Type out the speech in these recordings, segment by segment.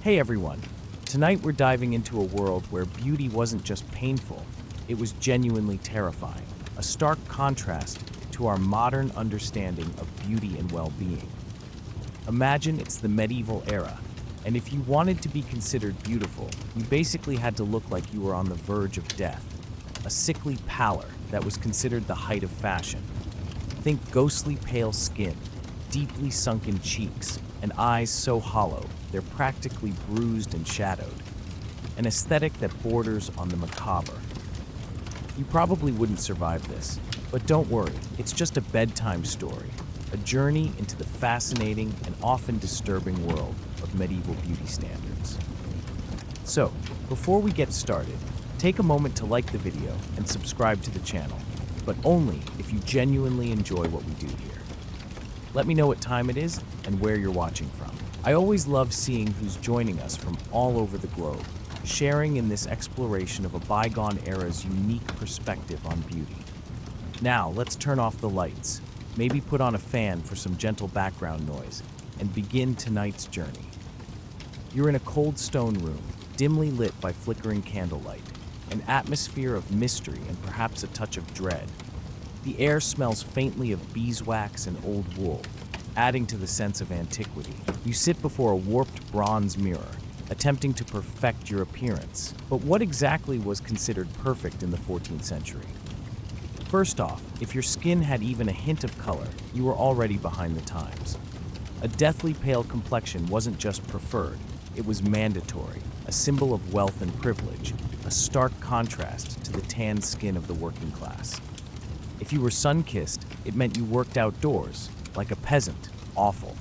Hey everyone! Tonight we're diving into a world where beauty wasn't just painful, it was genuinely terrifying. A stark contrast to our modern understanding of beauty and well-being. Imagine it's the medieval era, and if you wanted to be considered beautiful, you basically had to look like you were on the verge of death. A sickly pallor that was considered the height of fashion. Think ghostly pale skin, deeply sunken cheeks, and eyes so hollow they're practically bruised and shadowed. An aesthetic that borders on the macabre. You probably wouldn't survive this, but don't worry, it's just a bedtime story, a journey into the fascinating and often disturbing world of medieval beauty standards. So, before we get started, take a moment to like the video and subscribe to the channel, but only if you genuinely enjoy what we do here. Let me know what time it is and where you're watching from. I always love seeing who's joining us from all over the globe, sharing in this exploration of a bygone era's unique perspective on beauty. Now, let's turn off the lights, maybe put on a fan for some gentle background noise, and begin tonight's journey. You're in a cold stone room, dimly lit by flickering candlelight, an atmosphere of mystery and perhaps a touch of dread. The air smells faintly of beeswax and old wool, adding to the sense of antiquity. You sit before a warped bronze mirror, attempting to perfect your appearance. But what exactly was considered perfect in the 14th century? First off, if your skin had even a hint of color, you were already behind the times. A deathly pale complexion wasn't just preferred, it was mandatory, a symbol of wealth and privilege, a stark contrast to the tanned skin of the working class. If you were sun-kissed, it meant you worked outdoors, like a peasant. Awful.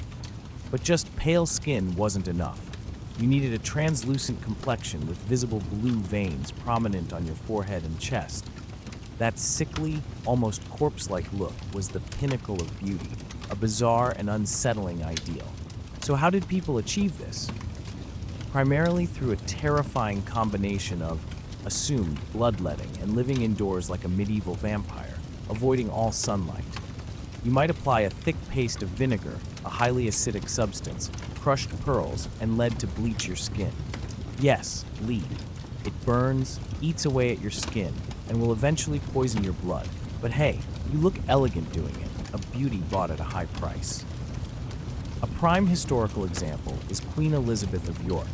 But just pale skin wasn't enough. You needed a translucent complexion with visible blue veins prominent on your forehead and chest. That sickly, almost corpse-like look was the pinnacle of beauty, a bizarre and unsettling ideal. So how did people achieve this? Primarily through a terrifying combination of assumed bloodletting and living indoors like a medieval vampire, avoiding all sunlight. You might apply a thick paste of vinegar, a highly acidic substance, crushed pearls, and lead to bleach your skin. Yes, lead. It burns, eats away at your skin, and will eventually poison your blood. But hey, you look elegant doing it, a beauty bought at a high price. A prime historical example is Queen Elizabeth of York.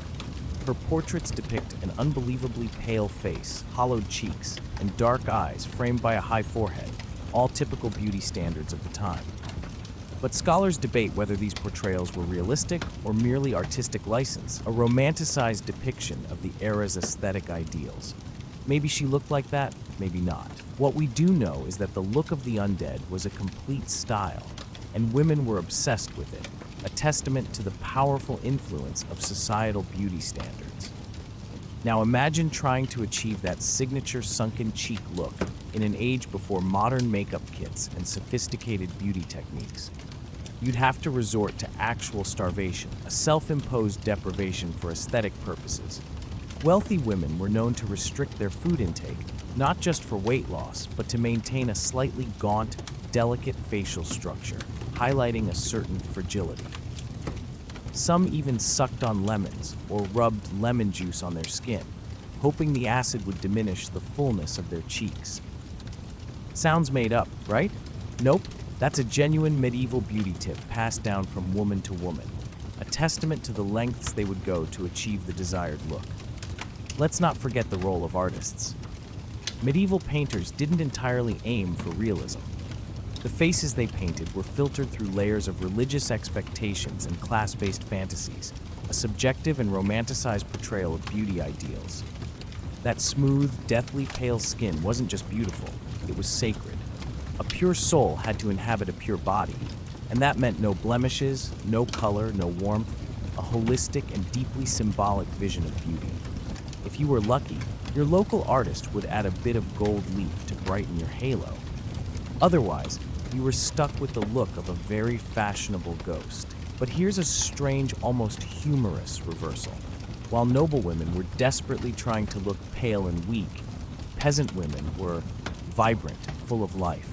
Her portraits depict an unbelievably pale face, hollowed cheeks, and dark eyes framed by a high forehead, all typical beauty standards of the time. But scholars debate whether these portrayals were realistic or merely artistic license, a romanticized depiction of the era's aesthetic ideals. Maybe she looked like that, maybe not. What we do know is that the look of the undead was a complete style, and women were obsessed with it, a testament to the powerful influence of societal beauty standards. Now imagine trying to achieve that signature sunken cheek look in an age before modern makeup kits and sophisticated beauty techniques. You'd have to resort to actual starvation, a self-imposed deprivation for aesthetic purposes. Wealthy women were known to restrict their food intake, not just for weight loss, but to maintain a slightly gaunt, delicate facial structure, highlighting a certain fragility. Some even sucked on lemons or rubbed lemon juice on their skin, hoping the acid would diminish the fullness of their cheeks. Sounds made up, right? Nope, that's a genuine medieval beauty tip passed down from woman to woman, a testament to the lengths they would go to achieve the desired look. Let's not forget the role of artists. Medieval painters didn't entirely aim for realism. The faces they painted were filtered through layers of religious expectations and class-based fantasies, a subjective and romanticized portrayal of beauty ideals. That smooth, deathly pale skin wasn't just beautiful, it was sacred. A pure soul had to inhabit a pure body, and that meant no blemishes, no color, no warmth, a holistic and deeply symbolic vision of beauty. If you were lucky, your local artist would add a bit of gold leaf to brighten your halo. Otherwise, you were stuck with the look of a very fashionable ghost. But here's a strange, almost humorous reversal. While noble women were desperately trying to look pale and weak, peasant women were vibrant, full of life.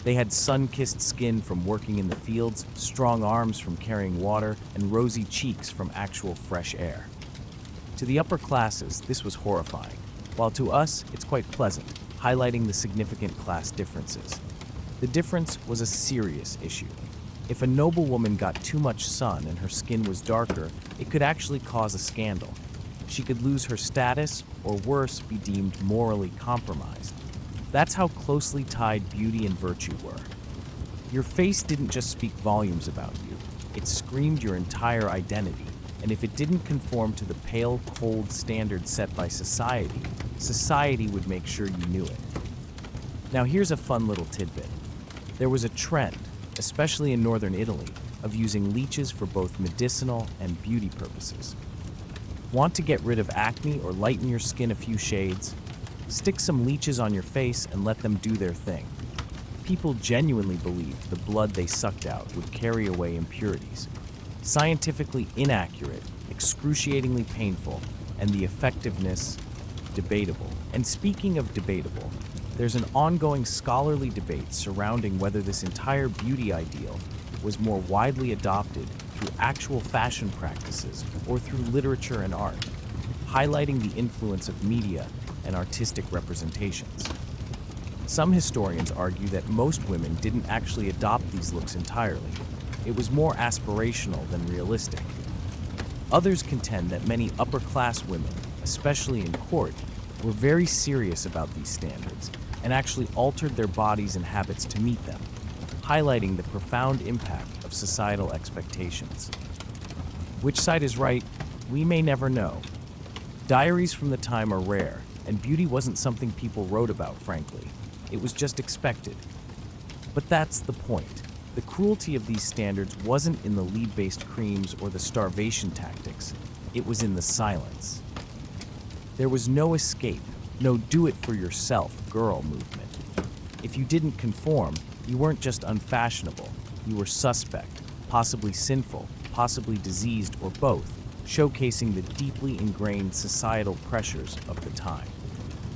They had sun-kissed skin from working in the fields, strong arms from carrying water, and rosy cheeks from actual fresh air. To the upper classes, this was horrifying, while to us, it's quite pleasant, highlighting the significant class differences. The difference was a serious issue. If a noblewoman got too much sun and her skin was darker, it could actually cause a scandal. She could lose her status, or worse, be deemed morally compromised. That's how closely tied beauty and virtue were. Your face didn't just speak volumes about you, it screamed your entire identity. And if it didn't conform to the pale, cold standard set by society, society would make sure you knew it. Now here's a fun little tidbit. There was a trend, especially in northern Italy, of using leeches for both medicinal and beauty purposes. Want to get rid of acne or lighten your skin a few shades? Stick some leeches on your face and let them do their thing. People genuinely believed the blood they sucked out would carry away impurities. Scientifically inaccurate, excruciatingly painful, and the effectiveness debatable. And speaking of debatable, there's an ongoing scholarly debate surrounding whether this entire beauty ideal was more widely adopted through actual fashion practices or through literature and art, highlighting the influence of media and artistic representations. Some historians argue that most women didn't actually adopt these looks entirely. It was more aspirational than realistic. Others contend that many upper-class women, especially in court, were very serious about these standards and actually altered their bodies and habits to meet them, highlighting the profound impact of societal expectations. Which side is right? We may never know. Diaries from the time are rare, and beauty wasn't something people wrote about, frankly. It was just expected. But that's the point. The cruelty of these standards wasn't in the lead-based creams or the starvation tactics. It was in the silence. There was no escape, no do-it-for-yourself girl movement. If you didn't conform, you weren't just unfashionable. You were suspect, possibly sinful, possibly diseased, or both, showcasing the deeply ingrained societal pressures of the time.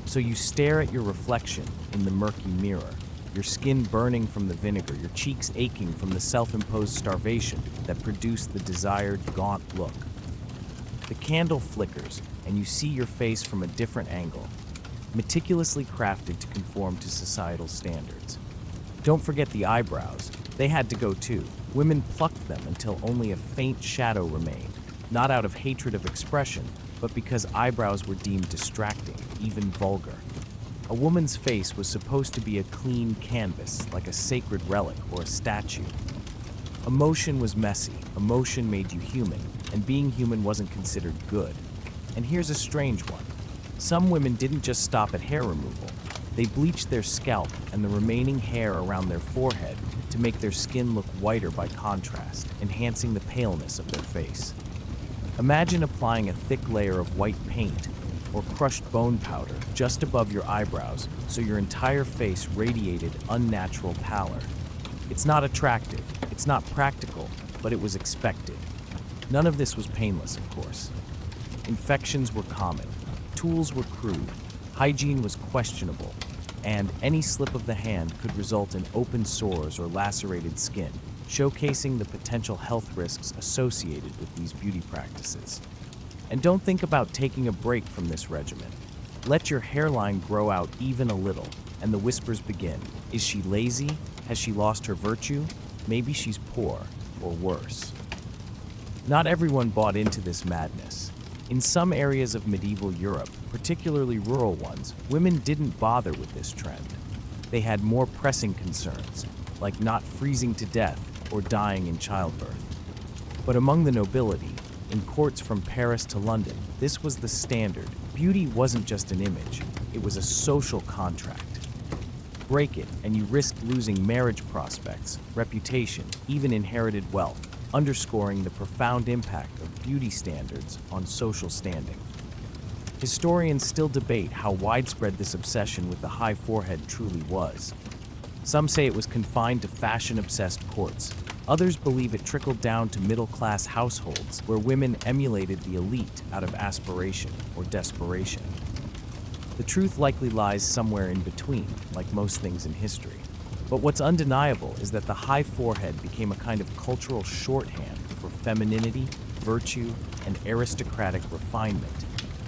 So you stare at your reflection in the murky mirror, your skin burning from the vinegar, your cheeks aching from the self-imposed starvation that produced the desired gaunt look. The candle flickers, and you see your face from a different angle, meticulously crafted to conform to societal standards. Don't forget the eyebrows. They had to go too. Women plucked them until only a faint shadow remained, not out of hatred of expression, but because eyebrows were deemed distracting, even vulgar. A woman's face was supposed to be a clean canvas, like a sacred relic or a statue. Emotion was messy, emotion made you human, and being human wasn't considered good. And here's a strange one. Some women didn't just stop at hair removal. They bleached their scalp and the remaining hair around their forehead to make their skin look whiter by contrast, enhancing the paleness of their face. Imagine applying a thick layer of white paint or crushed bone powder just above your eyebrows so your entire face radiated unnatural pallor. It's not attractive, it's not practical, but it was expected. None of this was painless, of course. Infections were common, tools were crude, hygiene was questionable, and any slip of the hand could result in open sores or lacerated skin, showcasing the potential health risks associated with these beauty practices. And don't think about taking a break from this regimen. Let your hairline grow out even a little, and the whispers begin. Is she lazy? Has she lost her virtue? Maybe she's poor, or worse. Not everyone bought into this madness. In some areas of medieval Europe, particularly rural ones, women didn't bother with this trend. They had more pressing concerns, like not freezing to death or dying in childbirth. But among the nobility, in courts from Paris to London, this was the standard. Beauty wasn't just an image, it was a social contract. Break it, and you risk losing marriage prospects, reputation, even inherited wealth, underscoring the profound impact of beauty standards on social standing. Historians still debate how widespread this obsession with the high forehead truly was. Some say it was confined to fashion-obsessed courts. Others believe it trickled down to middle-class households where women emulated the elite out of aspiration or desperation. The truth likely lies somewhere in between, like most things in history. But what's undeniable is that the high forehead became a kind of cultural shorthand for femininity, virtue and aristocratic refinement,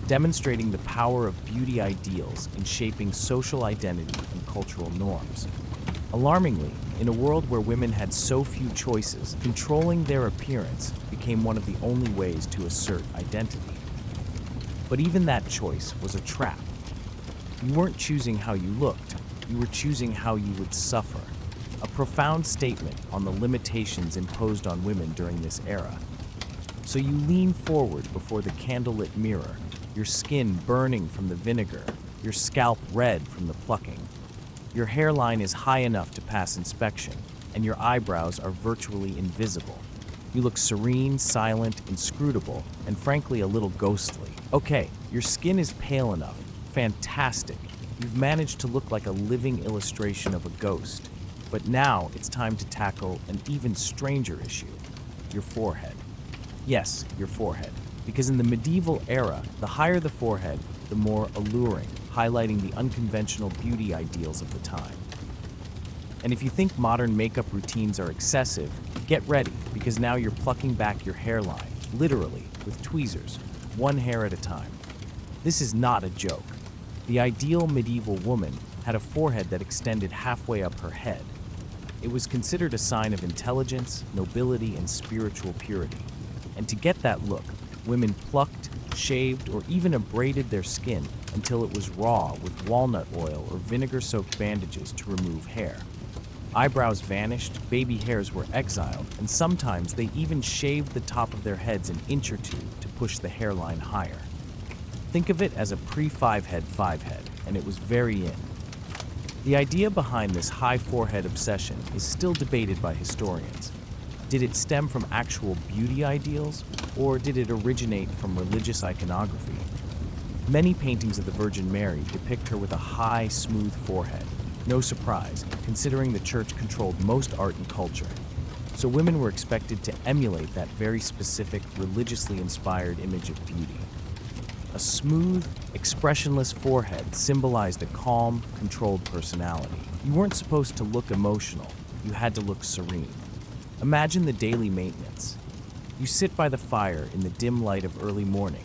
demonstrating the power of beauty ideals in shaping social identity and cultural norms. Alarmingly, in a world where women had so few choices, controlling their appearance became one of the only ways to assert identity. But even that choice was a trap. You weren't choosing how you looked, you were choosing how you would suffer. A profound statement on the limitations imposed on women during this era. So you lean forward before the candlelit mirror, your skin burning from the vinegar, your scalp red from the plucking. Your hairline is high enough to pass inspection, and your eyebrows are virtually invisible. You look serene, silent, inscrutable, and frankly a little ghostly. Okay, your skin is pale enough. Fantastic. You've managed to look like a living illustration of a ghost. But now it's time to tackle an even stranger issue, your forehead. Yes, your forehead. Because in the medieval era, the higher the forehead, the more alluring, highlighting the unconventional beauty ideals of the time. And if you think modern makeup routines are excessive, get ready, because now you're plucking back your hairline, literally, with tweezers, one hair at a time. This is not a joke. The ideal medieval woman had a forehead that extended halfway up her head. It was considered a sign of intelligence, nobility, and spiritual purity. And to get that look, women plucked, shaved, or even abraded their skin until it was raw with walnut oil or vinegar-soaked bandages to remove hair. Eyebrows vanished, baby hairs were exiled, and sometimes they even shaved the top of their heads an inch or two to push the hairline higher. Think of it as a pre-five-head five-head, and it was very in. The idea behind this high forehead obsession is still debated by historians. Did it stem from actual beauty ideals, or did it originate from religious iconography? Many paintings of the Virgin Mary depict her with a high, smooth forehead. No surprise, considering the church controlled most art and culture. So women were expected to emulate that very specific, religiously inspired image of beauty. A smooth, expressionless forehead symbolized a calm, controlled personality. You weren't supposed to look emotional, you had to look serene. Imagine the daily maintenance. You sit by the fire in the dim light of early morning,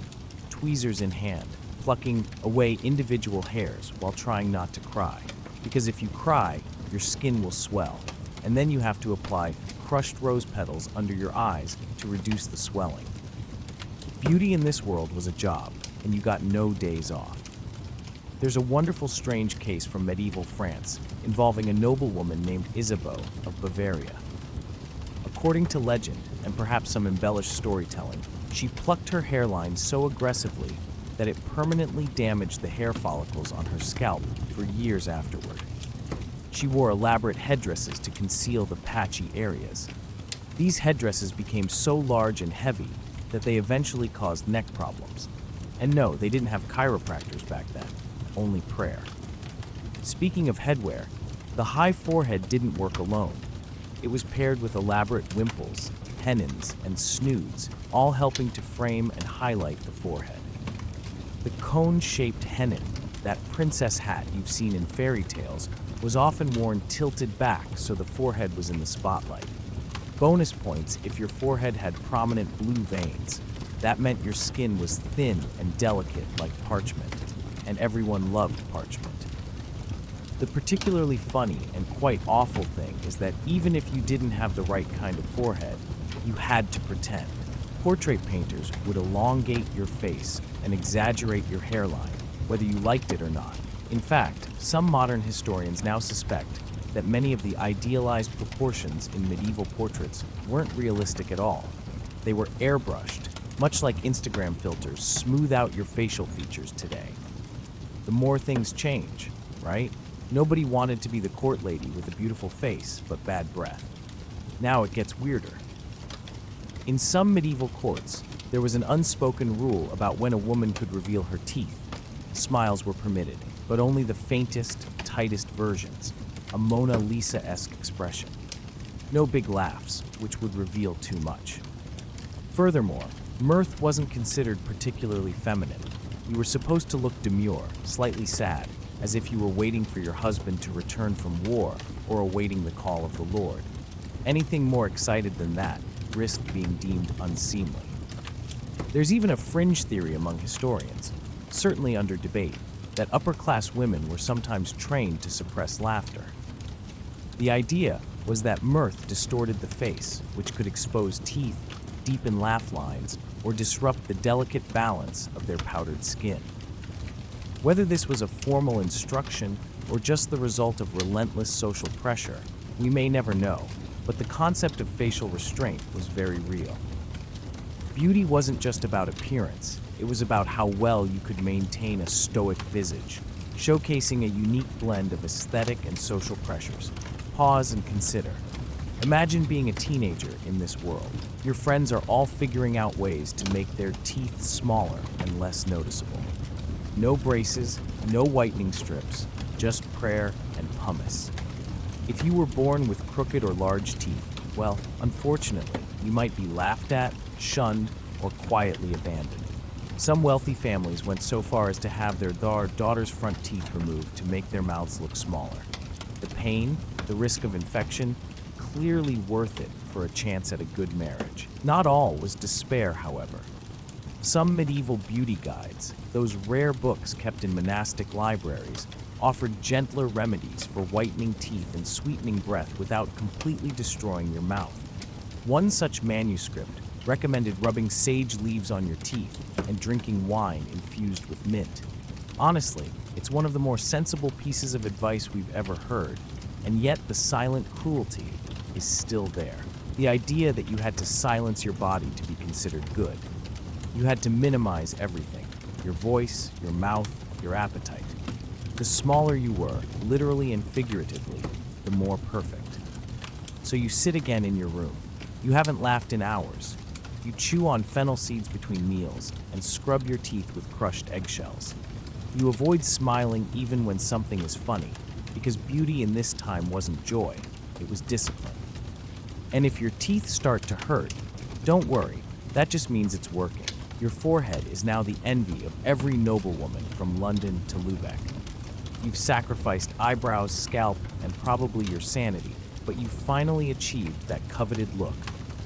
tweezers in hand, plucking away individual hairs while trying not to cry. Because if you cry, your skin will swell, and then you have to apply crushed rose petals under your eyes to reduce the swelling. Beauty in this world was a job, and you got no days off. There's a wonderful strange case from medieval France involving a noblewoman named Isabeau of Bavaria. According to legend, and perhaps some embellished storytelling, she plucked her hairline so aggressively that it permanently damaged the hair follicles on her scalp for years afterward. She wore elaborate headdresses to conceal the patchy areas. These headdresses became so large and heavy that they eventually caused neck problems. And no, they didn't have chiropractors back then, only prayer. Speaking of headwear, the high forehead didn't work alone. It was paired with elaborate wimples, pennons, and snoods, all helping to frame and highlight the forehead. The cone-shaped hennin, that princess hat you've seen in fairy tales, was often worn tilted back so the forehead was in the spotlight. Bonus points if your forehead had prominent blue veins. That meant your skin was thin and delicate like parchment, and everyone loved parchment. The particularly funny and quite awful thing is that even if you didn't have the right kind of forehead, you had to pretend. Portrait painters would elongate your face and exaggerate your hairline, whether you liked it or not. In fact, some modern historians now suspect that many of the idealized proportions in medieval portraits weren't realistic at all. They were airbrushed, much like Instagram filters smooth out your facial features today. The more things change, right? Nobody wanted to be the court lady with a beautiful face but bad breath. Now it gets weirder. In some medieval courts, there was an unspoken rule about when a woman could reveal her teeth. Smiles were permitted, but only the faintest, tightest versions, a Mona Lisa-esque expression. No big laughs, which would reveal too much. Furthermore, mirth wasn't considered particularly feminine. You were supposed to look demure, slightly sad, as if you were waiting for your husband to return from war or awaiting the call of the Lord. Anything more excited than that risked being deemed unseemly. There's even a fringe theory among historians, certainly under debate, that upper-class women were sometimes trained to suppress laughter. The idea was that mirth distorted the face, which could expose teeth, deepen laugh lines, or disrupt the delicate balance of their powdered skin. Whether this was a formal instruction or just the result of relentless social pressure, we may never know, but the concept of facial restraint was very real. Beauty wasn't just about appearance, it was about how well you could maintain a stoic visage, showcasing a unique blend of aesthetic and social pressures. Pause and consider. Imagine being a teenager in this world. Your friends are all figuring out ways to make their teeth smaller and less noticeable. No braces, no whitening strips, just prayer and pumice. If you were born with crooked or large teeth, well, unfortunately, you might be laughed at, shunned, or quietly abandoned. Some wealthy families went so far as to have their daughter's front teeth removed to make their mouths look smaller. The pain, the risk of infection, clearly worth it for a chance at a good marriage. Not all was despair, however. Some medieval beauty guides, those rare books kept in monastic libraries, offered gentler remedies for whitening teeth and sweetening breath without completely destroying your mouth. One such manuscript recommended rubbing sage leaves on your teeth and drinking wine infused with mint. Honestly, it's one of the more sensible pieces of advice we've ever heard, and yet the silent cruelty is still there. The idea that you had to silence your body to be considered good. You had to minimize everything, your voice, your mouth, your appetite. The smaller you were, literally and figuratively, the more perfect. So you sit again in your room. You haven't laughed in hours. You chew on fennel seeds between meals and scrub your teeth with crushed eggshells. You avoid smiling even when something is funny, because beauty in this time wasn't joy, it was discipline. And if your teeth start to hurt, don't worry, that just means it's working. Your forehead is now the envy of every noblewoman from London to Lubeck. You've sacrificed eyebrows, scalp, and probably your sanity, but you've finally achieved that coveted look,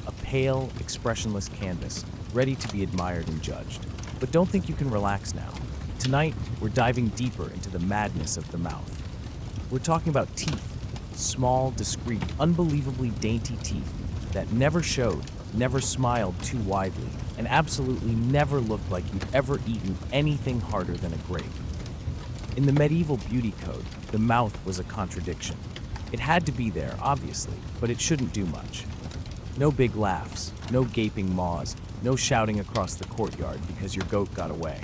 a pale, expressionless canvas, ready to be admired and judged. But don't think you can relax now. Tonight, we're diving deeper into the madness of the mouth. We're talking about teeth, small, discreet, unbelievably dainty teeth that never showed, never smiled too widely, and absolutely never looked like you'd ever eaten anything harder than a grape. In the medieval beauty code, the mouth was a contradiction. It had to be there, obviously, but it shouldn't do much. No big laughs, no gaping maws, no shouting across the courtyard because your goat got away.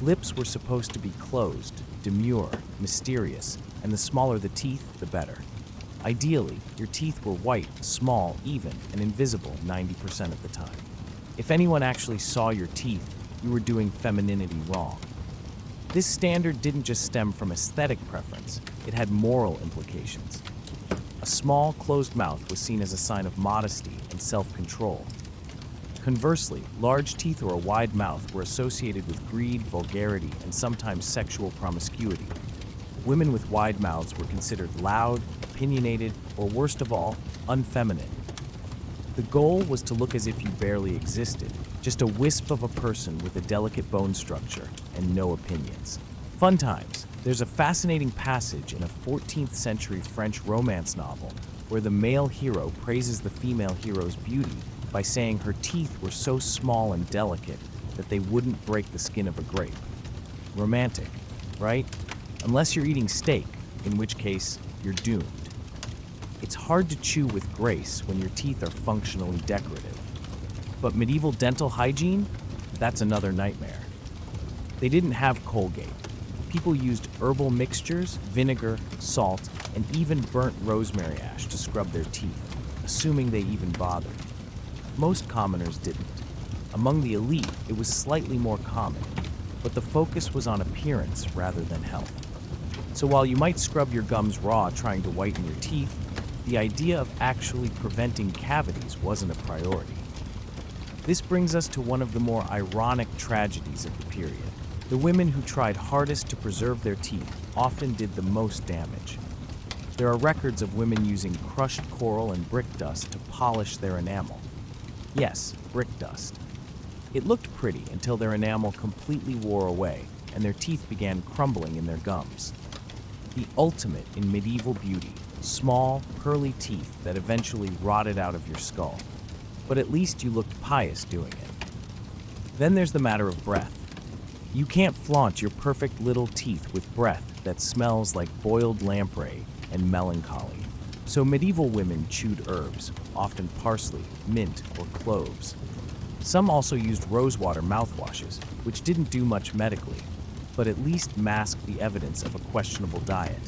Lips were supposed to be closed, demure, mysterious, and the smaller the teeth, the better. Ideally, your teeth were white, small, even, and invisible 90% of the time. If anyone actually saw your teeth, you were doing femininity wrong. This standard didn't just stem from aesthetic preference, it had moral implications. A small, closed mouth was seen as a sign of modesty and self-control. Conversely, large teeth or a wide mouth were associated with greed, vulgarity, and sometimes sexual promiscuity. Women with wide mouths were considered loud, opinionated, or worst of all, unfeminine. The goal was to look as if you barely existed, just a wisp of a person with a delicate bone structure and no opinions. Fun times. There's a fascinating passage in a 14th century French romance novel where the male hero praises the female hero's beauty by saying her teeth were so small and delicate that they wouldn't break the skin of a grape. Romantic, right? Unless you're eating steak, in which case, you're doomed. It's hard to chew with grace when your teeth are functionally decorative. But medieval dental hygiene? That's another nightmare. They didn't have Colgate. People used herbal mixtures, vinegar, salt, and even burnt rosemary ash to scrub their teeth, assuming they even bothered. Most commoners didn't. Among the elite, it was slightly more common, but the focus was on appearance rather than health. So while you might scrub your gums raw trying to whiten your teeth, the idea of actually preventing cavities wasn't a priority. This brings us to one of the more ironic tragedies of the period. The women who tried hardest to preserve their teeth often did the most damage. There are records of women using crushed coral and brick dust to polish their enamel. Yes, brick dust. It looked pretty until their enamel completely wore away and their teeth began crumbling in their gums. The ultimate in medieval beauty, small, pearly teeth that eventually rotted out of your skull. But at least you looked pious doing it. Then there's the matter of breath. You can't flaunt your perfect little teeth with breath that smells like boiled lamprey and melancholy. So medieval women chewed herbs, often parsley, mint, or cloves. Some also used rosewater mouthwashes, which didn't do much medically, but at least masked the evidence of a questionable diet.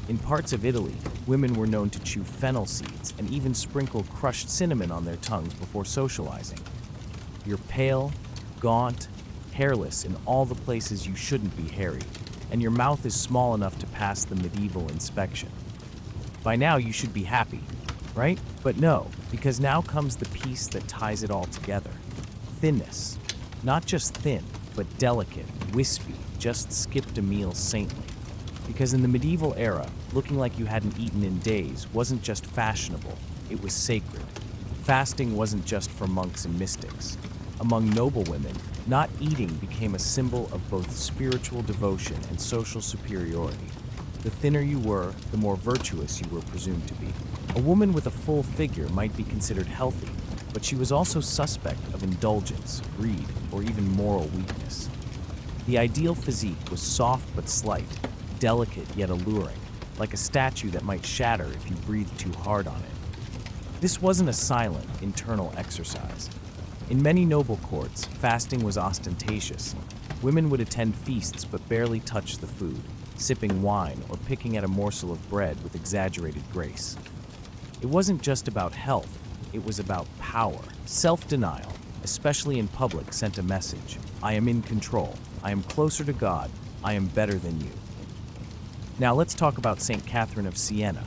In parts of Italy, women were known to chew fennel seeds and even sprinkle crushed cinnamon on their tongues before socializing. You're pale, gaunt, hairless in all the places you shouldn't be hairy, and your mouth is small enough to pass the medieval inspection. By now you should be happy, right? But no, because now comes the piece that ties it all together. Thinness. Not just thin, but delicate, wispy, just skipped a meal saintly. Because in the medieval era, looking like you hadn't eaten in days wasn't just fashionable, it was sacred. Fasting wasn't just for monks and mystics. Among noble women, not eating became a symbol of both spiritual devotion and social superiority. The thinner you were, the more virtuous you were presumed to be. A woman with a full figure might be considered healthy, but she was also suspect of indulgence, greed, or even moral weakness. The ideal physique was soft but slight, delicate yet alluring, like a statue that might shatter if you breathed too hard on it. This wasn't a silent, internal exercise. In many noble courts, fasting was ostentatious. Women would attend feasts but barely touch the food, sipping wine or picking at a morsel of bread with exaggerated grace. It wasn't just about health, it was about power. Self-denial, especially in public, sent a message. I am in control. I am closer to God. I am better than you. Now let's talk about St. Catherine of Siena.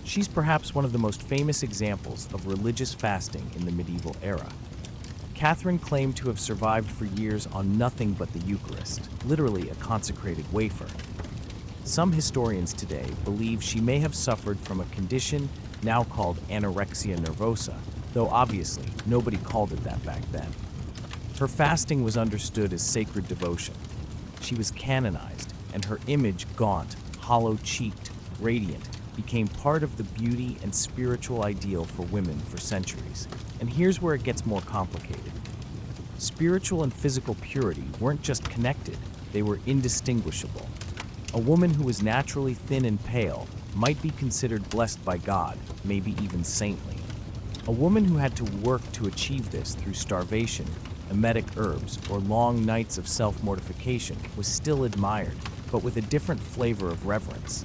She's perhaps one of the most famous examples of religious fasting in the medieval era. Catherine claimed to have survived for years on nothing but the Eucharist, literally a consecrated wafer. Some historians today believe she may have suffered from a condition now called anorexia nervosa, though obviously nobody called it that back then. Her fasting was understood as sacred devotion. She was canonized, and her image, gaunt, hollow-cheeked, radiant, became part of the beauty and spiritual ideal for women for centuries. And here's where it gets more complicated. Spiritual and physical purity weren't just connected, they were indistinguishable. A woman who was naturally thin and pale might be considered blessed by God, maybe even saintly. A woman who had to work to achieve this through starvation, emetic herbs, or long nights of self-mortification was still admired, but with a different flavor of reverence.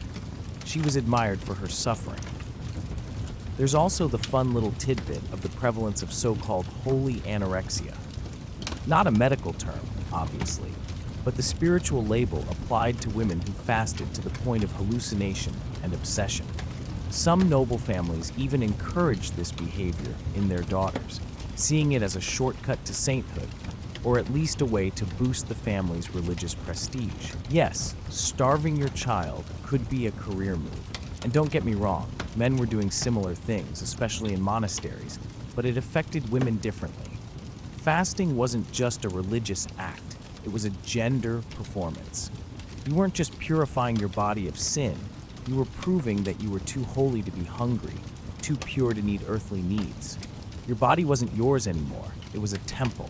She was admired for her suffering. There's also the fun little tidbit of the prevalence of so-called holy anorexia. Not a medical term, obviously, but the spiritual label applied to women who fasted to the point of hallucination and obsession. Some noble families even encouraged this behavior in their daughters, seeing it as a shortcut to sainthood, or at least a way to boost the family's religious prestige. Yes, starving your child could be a career move. And don't get me wrong, men were doing similar things, especially in monasteries, but it affected women differently. Fasting wasn't just a religious act, it was a gender performance. You weren't just purifying your body of sin, you were proving that you were too holy to be hungry, too pure to need earthly needs. Your body wasn't yours anymore, it was a temple.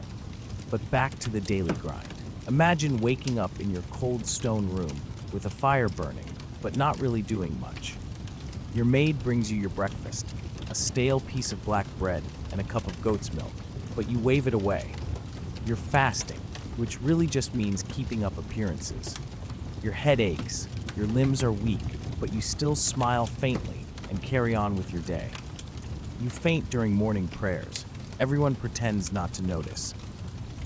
But back to the daily grind. Imagine waking up in your cold stone room with a fire burning, but not really doing much. Your maid brings you your breakfast, a stale piece of black bread and a cup of goat's milk, but you wave it away. You're fasting, which really just means keeping up appearances. Your head aches, your limbs are weak, but you still smile faintly and carry on with your day. You faint during morning prayers. Everyone pretends not to notice.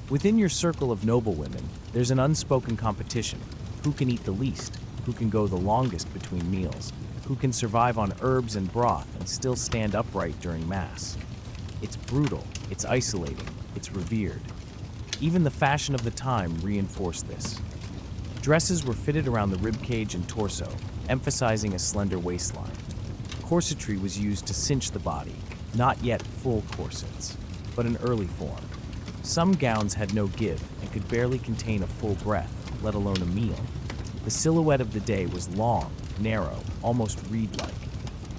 Within your circle of noble women, there's an unspoken competition. Who can eat the least? Who can go the longest between meals? Who can survive on herbs and broth and still stand upright during Mass? It's brutal, it's isolating, it's revered. Even the fashion of the time reinforced this. Dresses were fitted around the ribcage and torso, emphasizing a slender waistline. Corsetry was used to cinch the body, not yet full corsets, but an early form. Some gowns had no give and could barely contain a full breath, let alone a meal. The silhouette of the day was long, narrow, almost reed-like.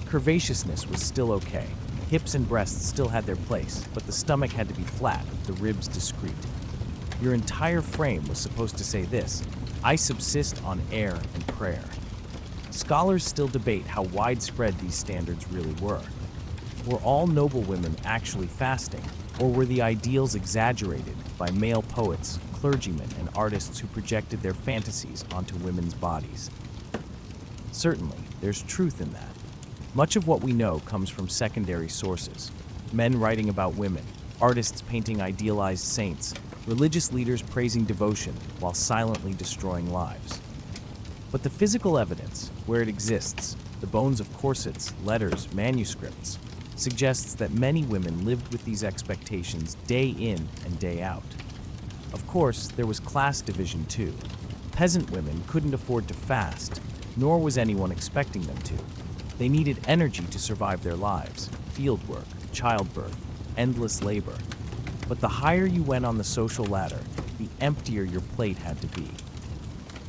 Curvaceousness was still okay. Hips and breasts still had their place, but the stomach had to be flat, the ribs discreet. Your entire frame was supposed to say this: I subsist on air and prayer. Scholars still debate how widespread these standards really were. Were all noblewomen actually fasting, or were the ideals exaggerated by male poets, clergymen, and artists who projected their fantasies onto women's bodies? Certainly, there's truth in that. Much of what we know comes from secondary sources: men writing about women, artists painting idealized saints, religious leaders praising devotion while silently destroying lives. But the physical evidence, where it exists, the bones of corsets, letters, manuscripts, suggests that many women lived with these expectations day in and day out. Of course, there was class division too. Peasant women couldn't afford to fast, nor was anyone expecting them to. They needed energy to survive their lives: fieldwork, childbirth, endless labor. But the higher you went on the social ladder, the emptier your plate had to be.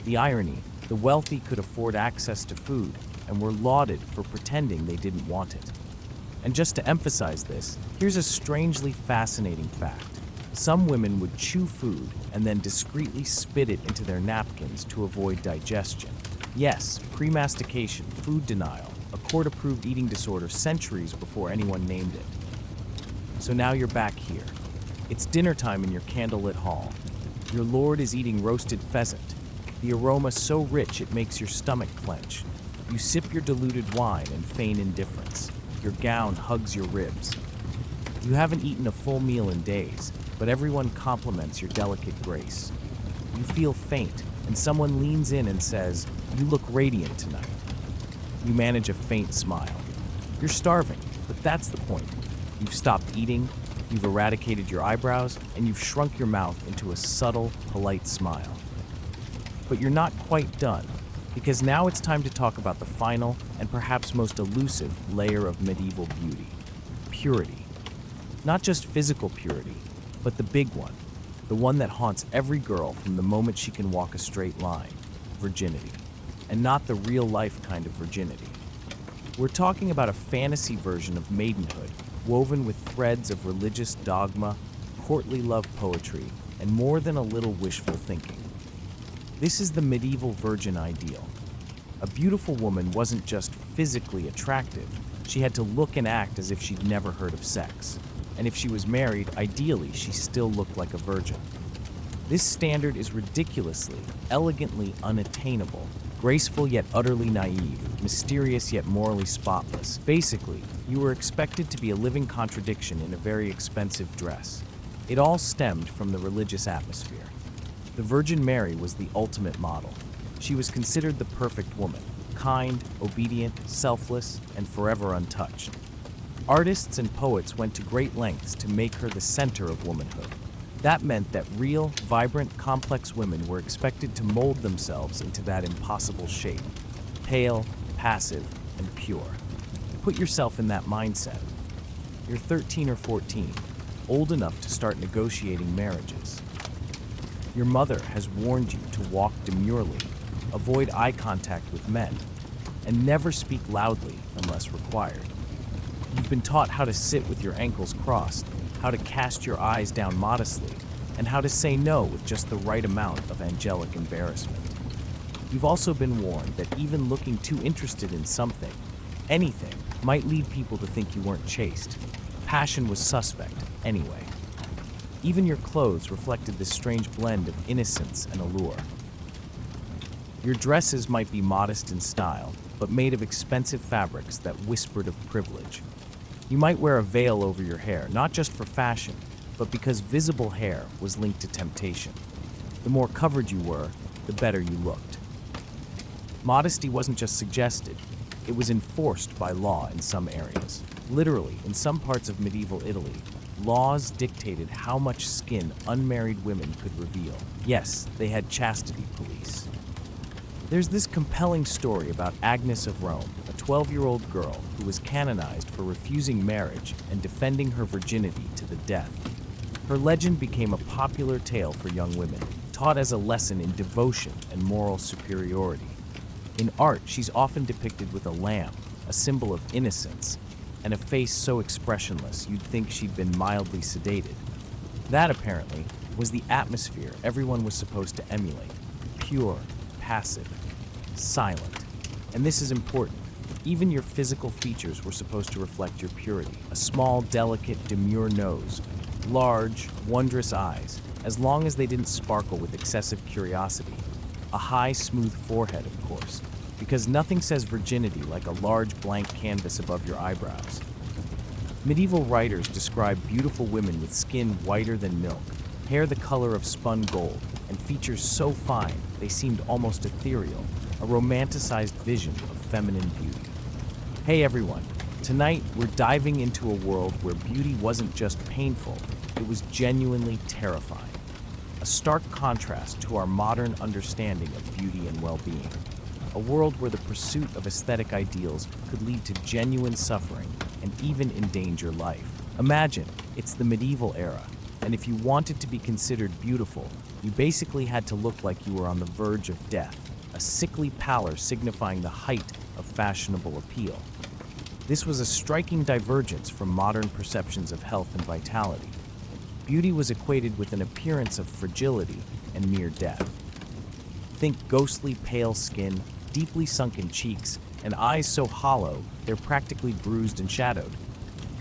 The irony: the wealthy could afford access to food and were lauded for pretending they didn't want it. And just to emphasize this, here's a strangely fascinating fact. Some women would chew food and then discreetly spit it into their napkins to avoid digestion. Yes, premastication, food denial, a court-approved eating disorder centuries before anyone named it. So now you're back here. It's dinner time in your candlelit hall. Your lord is eating roasted pheasant, the aroma so rich it makes your stomach clench. You sip your diluted wine and feign indifference. Your gown hugs your ribs. You haven't eaten a full meal in days, but everyone compliments your delicate grace. You feel faint, and someone leans in and says, "You look radiant tonight." You manage a faint smile. You're starving, but that's the point. You've stopped eating, you've eradicated your eyebrows, and you've shrunk your mouth into a subtle, polite smile. But you're not quite done, because now it's time to talk about the final and perhaps most elusive layer of medieval beauty: purity. Not just physical purity, but the big one, the one that haunts every girl from the moment she can walk a straight line: virginity. And not the real-life kind of virginity. We're talking about a fantasy version of maidenhood, woven with threads of religious dogma, courtly love poetry, and more than a little wishful thinking. This is the medieval virgin ideal. A beautiful woman wasn't just physically attractive, she had to look and act as if she'd never heard of sex. And if she was married, ideally, she still looked like a virgin. This standard is ridiculously, elegantly unattainable, graceful yet utterly naive, mysterious yet morally spotless. Basically, you were expected to be a living contradiction in a very expensive dress. It all stemmed from the religious atmosphere. The Virgin Mary was the ultimate model. She was considered the perfect woman: kind, obedient, selfless, and forever untouched. Artists and poets went to great lengths to make her the center of womanhood. That meant that real, vibrant, complex women were expected to mold themselves into that impossible shape: pale, passive, and pure. Put yourself in that mindset. You're 13 or 14, old enough to start negotiating marriages. Your mother has warned you to walk demurely, avoid eye contact with men, and never speak loudly unless required. You've been taught how to sit with your ankles crossed, how to cast your eyes down modestly, and how to say no with just the right amount of angelic embarrassment. You've also been warned that even looking too interested in something, anything, might lead people to think you weren't chaste. Passion was suspect, anyway. Even your clothes reflected this strange blend of innocence and allure. Your dresses might be modest in style, but made of expensive fabrics that whispered of privilege. You might wear a veil over your hair, not just for fashion, but because visible hair was linked to temptation. The more covered you were, the better you looked. Modesty wasn't just suggested, it was enforced by law in some areas. Literally, in some parts of medieval Italy, laws dictated how much skin unmarried women could reveal. Yes, they had chastity police. There's this compelling story about Agnes of Rome, a 12-year-old girl who was canonized for refusing marriage and defending her virginity to the death. Her legend became a popular tale for young women, taught as a lesson in devotion and moral superiority. In art, she's often depicted with a lamb, a symbol of innocence, and a face so expressionless you'd think she'd been mildly sedated. That, apparently, was the atmosphere everyone was supposed to emulate: pure, passive, silent. And this is important. Even your physical features were supposed to reflect your purity. A small, delicate, demure nose, large, wondrous eyes, as long as they didn't sparkle with excessive curiosity. A high, smooth forehead, of course, because nothing says virginity like a large blank canvas above your eyebrows. Medieval writers describe beautiful women with skin whiter than milk, hair the color of spun gold, and features so fine they seemed almost ethereal, a romanticized vision of feminine beauty. Hey everyone, tonight we're diving into a world where beauty wasn't just painful, it was genuinely terrifying. A stark contrast to our modern understanding of beauty and well-being. A world where the pursuit of aesthetic ideals could lead to genuine suffering and even endanger life. Imagine, it's the medieval era, and if you wanted to be considered beautiful, you basically had to look like you were on the verge of death, a sickly pallor signifying the height of fashionable appeal. This was a striking divergence from modern perceptions of health and vitality. Beauty was equated with an appearance of fragility and near death. Think ghostly pale skin, deeply sunken cheeks, and eyes so hollow they're practically bruised and shadowed.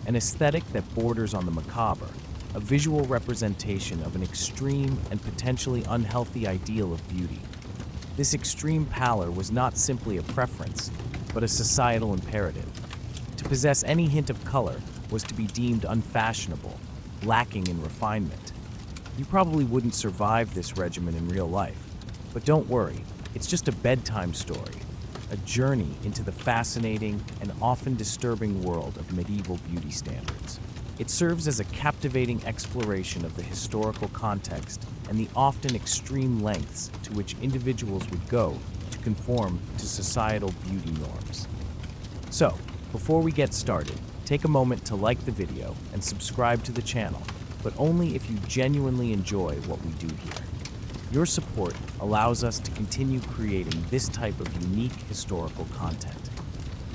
An aesthetic that borders on the macabre, a visual representation of an extreme and potentially unhealthy ideal of beauty. This extreme pallor was not simply a preference, but a societal imperative. To possess any hint of color was to be deemed unfashionable, lacking in refinement. You probably wouldn't survive this regimen in real life, but don't worry, it's just a bedtime story, a journey into the fascinating and often disturbing world of medieval beauty standards. It serves as a captivating exploration of the historical context and the often extreme lengths to which individuals would go to conform to societal beauty norms. So, before we get started, take a moment to like the video and subscribe to the channel, but only if you genuinely enjoy what we do here. Your support allows us to continue creating this type of unique historical content.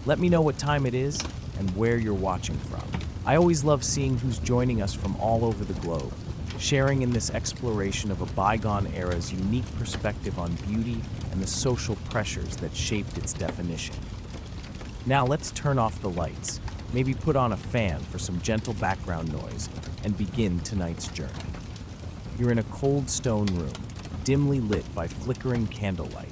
Let me know what time it is and where you're watching from. I always love seeing who's joining us from all over the globe, sharing in this exploration of a bygone era's unique perspective on beauty and the social pressures that shaped its definition. Now let's turn off the lights, maybe put on a fan for some gentle background noise, and begin tonight's journey. You're in a cold stone room, dimly lit by flickering candlelight,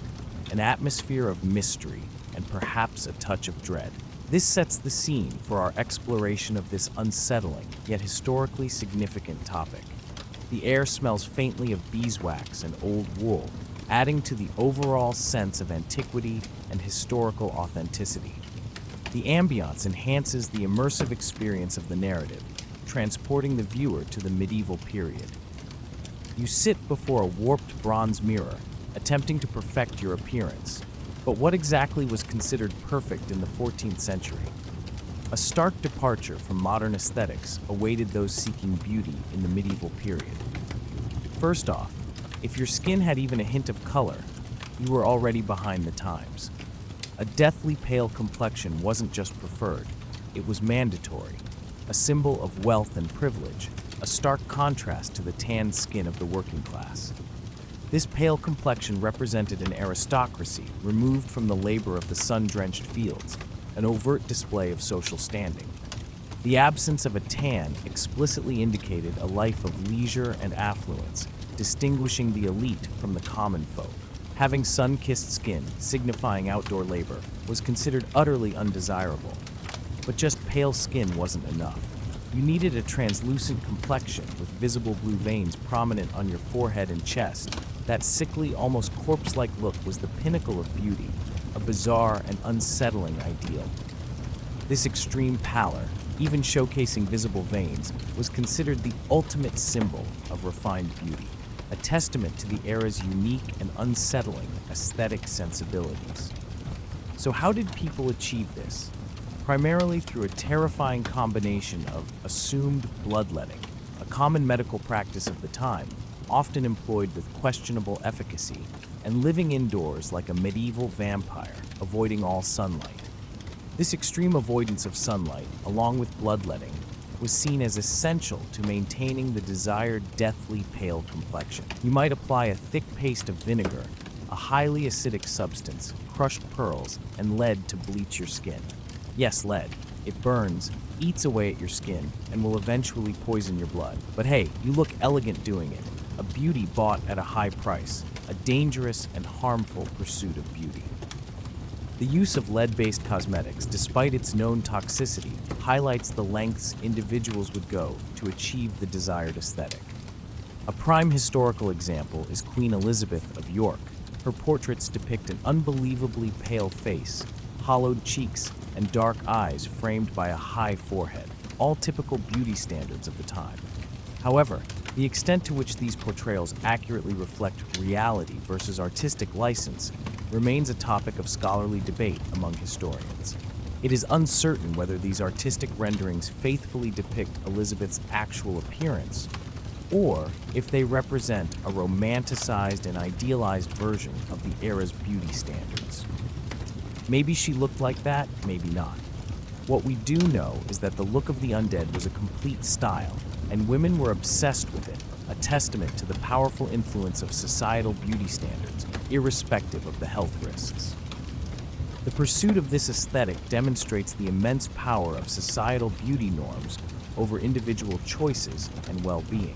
an atmosphere of mystery and perhaps a touch of dread. This sets the scene for our exploration of this unsettling yet historically significant topic. The air smells faintly of beeswax and old wool, adding to the overall sense of antiquity and historical authenticity. The ambiance enhances the immersive experience of the narrative, transporting the viewer to the medieval period. You sit before a warped bronze mirror, attempting to perfect your appearance. But what exactly was considered perfect in the 14th century? A stark departure from modern aesthetics awaited those seeking beauty in the medieval period. First off, if your skin had even a hint of color, you were already behind the times. A deathly pale complexion wasn't just preferred, it was mandatory, a symbol of wealth and privilege, a stark contrast to the tanned skin of the working class. This pale complexion represented an aristocracy removed from the labor of the sun-drenched fields, an overt display of social standing. The absence of a tan explicitly indicated a life of leisure and affluence, distinguishing the elite from the common folk. Having sun-kissed skin, signifying outdoor labor, was considered utterly undesirable. But just pale skin wasn't enough. You needed a translucent complexion with visible blue veins prominent on your forehead and chest. That sickly, almost corpse-like look was the pinnacle of beauty, a bizarre and unsettling ideal. This extreme pallor, even showcasing visible veins, was considered the ultimate symbol of refined beauty, a testament to the era's unique and unsettling aesthetic sensibilities. So how did people achieve this? Primarily through a terrifying combination of assumed bloodletting, a common medical practice of the time, often employed with questionable efficacy, and living indoors like a medieval vampire, avoiding all sunlight. This extreme avoidance of sunlight, along with bloodletting, was seen as essential to maintaining the desired deathly pale complexion. You might apply a thick paste of vinegar, a highly acidic substance, crushed pearls, and lead to bleach your skin. Yes, lead. It burns, eats away at your skin, and will eventually poison your blood. But hey, you look elegant doing it. A beauty bought at a high price, a dangerous and harmful pursuit of beauty. The use of lead-based cosmetics, despite its known toxicity, highlights the lengths individuals would go to achieve the desired aesthetic. A prime historical example is Queen Elizabeth of York. Her portraits depict an unbelievably pale face, hollowed cheeks, and dark eyes framed by a high forehead, all typical beauty standards of the time. However, the extent to which these portrayals accurately reflect reality versus artistic license remains a topic of scholarly debate among historians. It is uncertain whether these artistic renderings faithfully depict Elizabeth's actual appearance, or if they represent a romanticized and idealized version of the era's beauty standards. Maybe she looked like that, maybe not. What we do know is that the look of the undead was a complete style, and women were obsessed with it, a testament to the powerful influence of societal beauty standards, irrespective of the health risks. The pursuit of this aesthetic demonstrates the immense power of societal beauty norms over individual choices and well-being.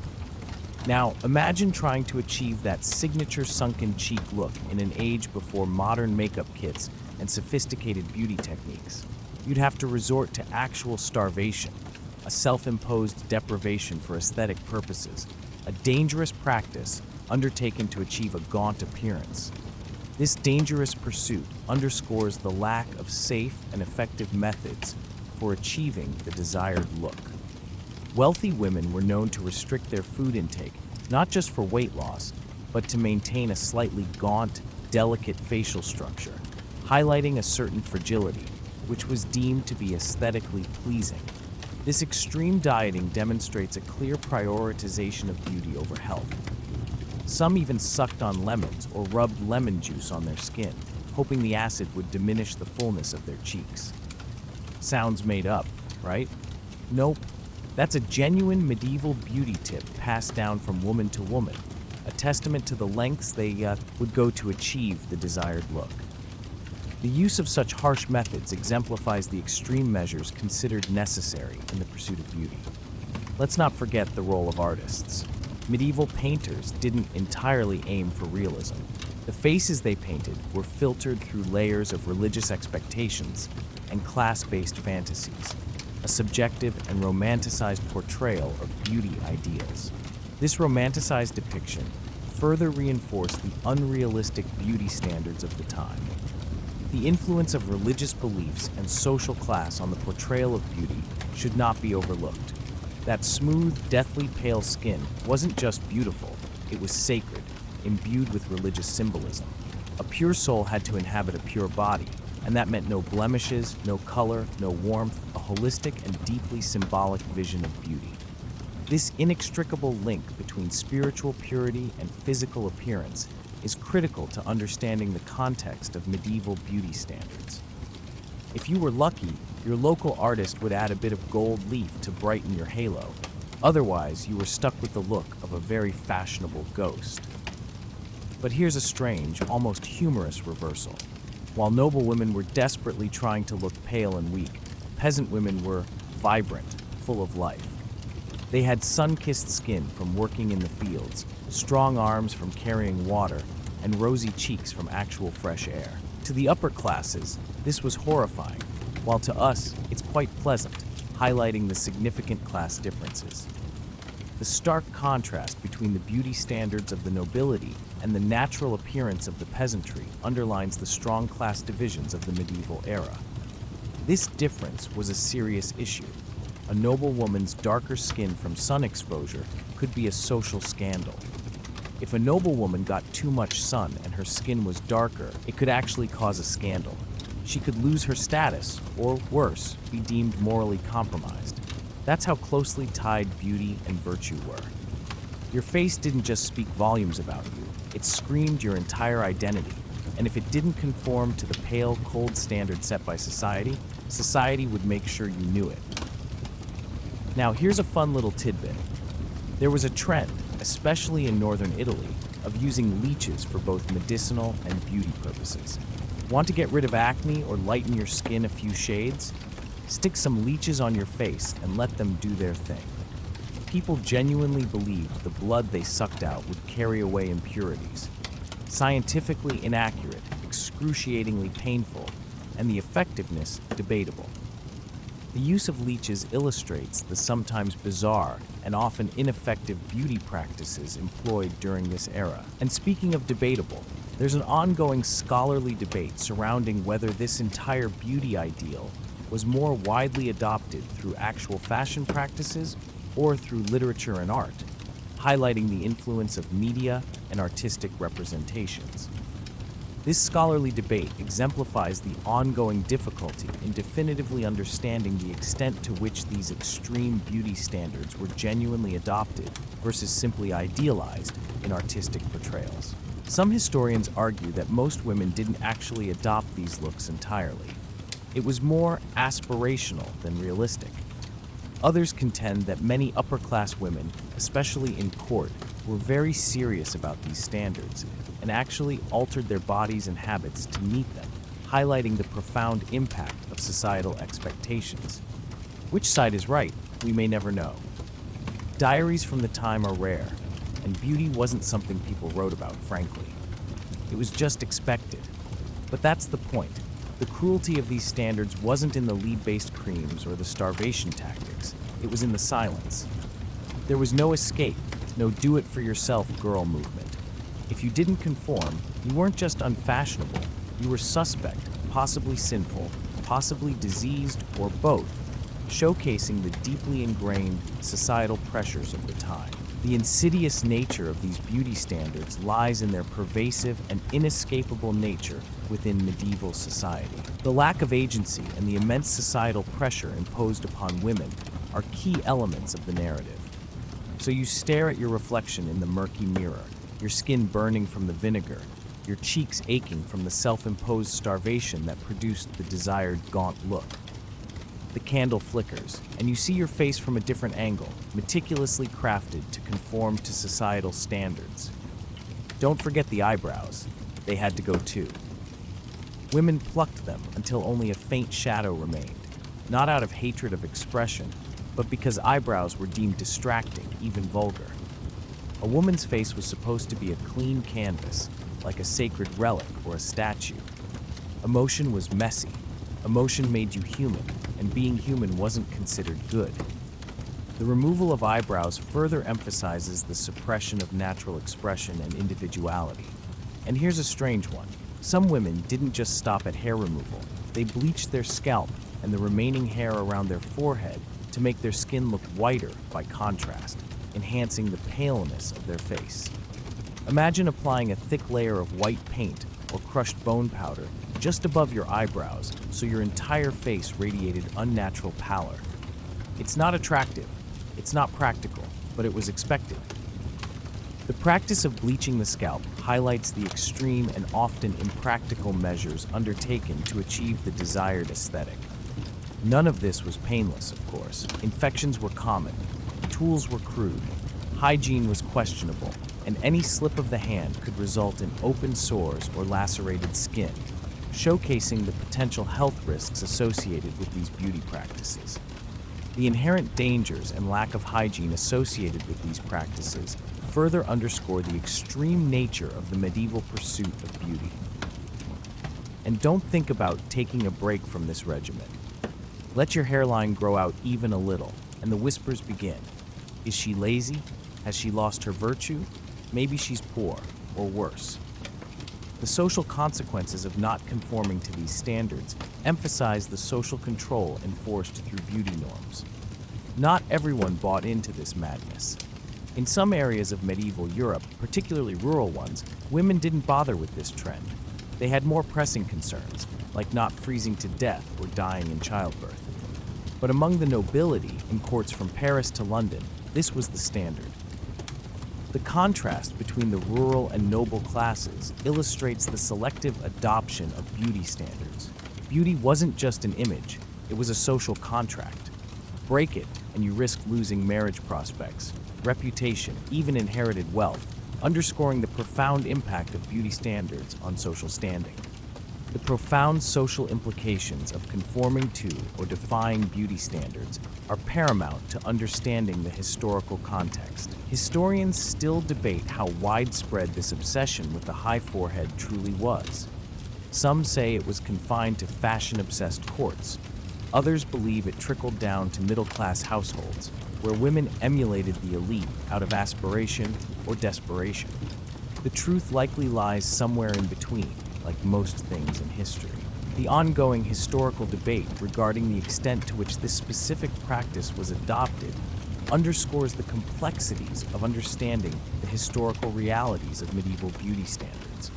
Now, imagine trying to achieve that signature sunken cheek look in an age before modern makeup kits and sophisticated beauty techniques. You'd have to resort to actual starvation, a self-imposed deprivation for aesthetic purposes, a dangerous practice undertaken to achieve a gaunt appearance. This dangerous pursuit underscores the lack of safe and effective methods for achieving the desired look. Wealthy women were known to restrict their food intake, not just for weight loss, but to maintain a slightly gaunt, delicate facial structure, highlighting a certain fragility, which was deemed to be aesthetically pleasing. This extreme dieting demonstrates a clear prioritization of beauty over health. Some even sucked on lemons or rubbed lemon juice on their skin, hoping the acid would diminish the fullness of their cheeks. Sounds made up, right? Nope. That's a genuine medieval beauty tip passed down from woman to woman, a testament to the lengths they would go to achieve the desired look. The use of such harsh methods exemplifies the extreme measures considered necessary in the pursuit of beauty. Let's not forget the role of artists. Medieval painters didn't entirely aim for realism. The faces they painted were filtered through layers of religious expectations and class-based fantasies, a subjective and romanticized portrayal of beauty ideals. This romanticized depiction further reinforced the unrealistic beauty standards of the time. The influence of religious beliefs and social class on the portrayal of beauty should not be overlooked. That smooth, deathly pale skin wasn't just beautiful, it was sacred, imbued with religious symbolism. A pure soul had to inhabit a pure body, and that meant no blemishes, no color, no warmth, a holistic and deeply symbolic vision of beauty. This inextricable link between spiritual purity and physical appearance is critical to understanding the context of medieval beauty standards. If you were lucky, your local artist would add a bit of gold leaf to brighten your halo. Otherwise, you were stuck with the look of a very fashionable ghost. But here's a strange, almost humorous reversal. While noble women were desperately trying to look pale and weak, peasant women were vibrant, full of life. They had sun-kissed skin from working in the fields, strong arms from carrying water, and rosy cheeks from actual fresh air. To the upper classes, this was horrifying, while to us, it's quite pleasant, highlighting the significant class differences. The stark contrast between the beauty standards of the nobility and the natural appearance of the peasantry underlines the strong class divisions of the medieval era. This difference was a serious issue. A noble woman's darker skin from sun exposure could be a social scandal. If a noble woman got too much sun and her skin was darker, it could actually cause a scandal. She could lose her status, or worse, be deemed morally compromised. That's how closely tied beauty and virtue were. Your face didn't just speak volumes about you, it screamed your entire identity. And if it didn't conform to the pale, cold standard set by society, society would make sure you knew it. Now, here's a fun little tidbit. There was a trend, especially in northern Italy, of using leeches for both medicinal and beauty purposes. Want to get rid of acne or lighten your skin a few shades? Stick some leeches on your face and let them do their thing. People genuinely believed the blood they sucked out would carry away impurities. Scientifically inaccurate, excruciatingly painful, and the effectiveness debatable. The use of leeches illustrates the sometimes bizarre and often ineffective beauty practices employed during this era. And speaking of debatable, there's an ongoing scholarly debate surrounding whether this entire beauty ideal was more widely adopted through actual fashion practices or through literature and art, highlighting the influence of media and artistic representations. This scholarly debate exemplifies the ongoing difficulty in definitively understanding the extent to which these extreme beauty standards were genuinely adopted versus simply idealized in artistic portrayals. Some historians argue that most women didn't actually adopt these looks entirely. It was more aspirational than realistic. Others contend that many upper-class women, especially in court, were very serious about these standards and actually altered their bodies and habits to meet them, highlighting the profound impact of societal expectations. Which side is right, we may never know. Diaries from the time are rare, and beauty wasn't something people wrote about, frankly. It was just expected. But that's the point. The cruelty of these standards wasn't in the lead-based creams or the starvation tactics. It was in the silence. There was no escape, no do-it-for-yourself girl movement. If you didn't conform, you weren't just unfashionable, you were suspect, possibly sinful, possibly diseased, or both, showcasing the deeply ingrained societal pressures of the time. The insidious nature of these beauty standards lies in their pervasive and inescapable nature within medieval society. The lack of agency and the immense societal pressure imposed upon women are key elements of the narrative. So you stare at your reflection in the murky mirror, your skin burning from the vinegar, your cheeks aching from the self-imposed starvation that produced the desired gaunt look. The candle flickers, and you see your face from a different angle, meticulously crafted to conform to societal standards. Don't forget the eyebrows. They had to go too. Women plucked them until only a faint shadow remained, not out of hatred of expression, but because eyebrows were deemed distracting, even vulgar. A woman's face was supposed to be a clean canvas, like a sacred relic or a statue. Emotion was messy. Emotion made you human, and being human wasn't considered good. The removal of eyebrows further emphasizes the suppression of natural expression and individuality. And here's a strange one. Some women didn't just stop at hair removal. They bleached their scalp and the remaining hair around their forehead to make their skin look whiter by contrast, enhancing the paleness of their face. Imagine applying a thick layer of white paint or crushed bone powder just above your eyebrows so your entire face radiated unnatural pallor. It's not attractive, it's not practical, but it was expected. The practice of bleaching the scalp highlights the extreme and often impractical measures undertaken to achieve the desired aesthetic. None of this was painless, of course. Infections were common, tools were crude, hygiene was questionable, and any slip of the hand could result in open sores or lacerated skin, showcasing the potential health risks associated with these beauty practices. The inherent dangers and lack of hygiene associated with these practices further underscore the extreme nature of the medieval pursuit of beauty. And don't think about taking a break from this regimen. Let your hairline grow out even a little, and the whispers begin. Is she lazy? Has she lost her virtue? Maybe she's poor, or worse. The social consequences of not conforming to these standards emphasize the social control enforced through beauty norms. Not everyone bought into this madness. In some areas of medieval Europe, particularly rural ones, women didn't bother with this trend. They had more pressing concerns, like not freezing to death or dying in childbirth. But among the nobility, in courts from Paris to London, this was the standard. The contrast between the rural and noble classes illustrates the selective adoption of beauty standards. Beauty wasn't just an image, it was a social contract. Break it, and you risked losing marriage prospects, reputation, even inherited wealth, underscoring the profound impact of beauty standards on social standing. The profound social implications of conforming to or defying beauty standards are paramount to understanding the historical context. Historians still debate how widespread this obsession with the high forehead truly was. Some say it was confined to fashion-obsessed courts. Others believe it trickled down to middle-class households, where women emulated the elite out of aspiration or desperation. The truth likely lies somewhere in between, like most things in history. The ongoing historical debate regarding the extent to which this specific practice was adopted underscores the complexities of understanding the historical realities of medieval beauty standards.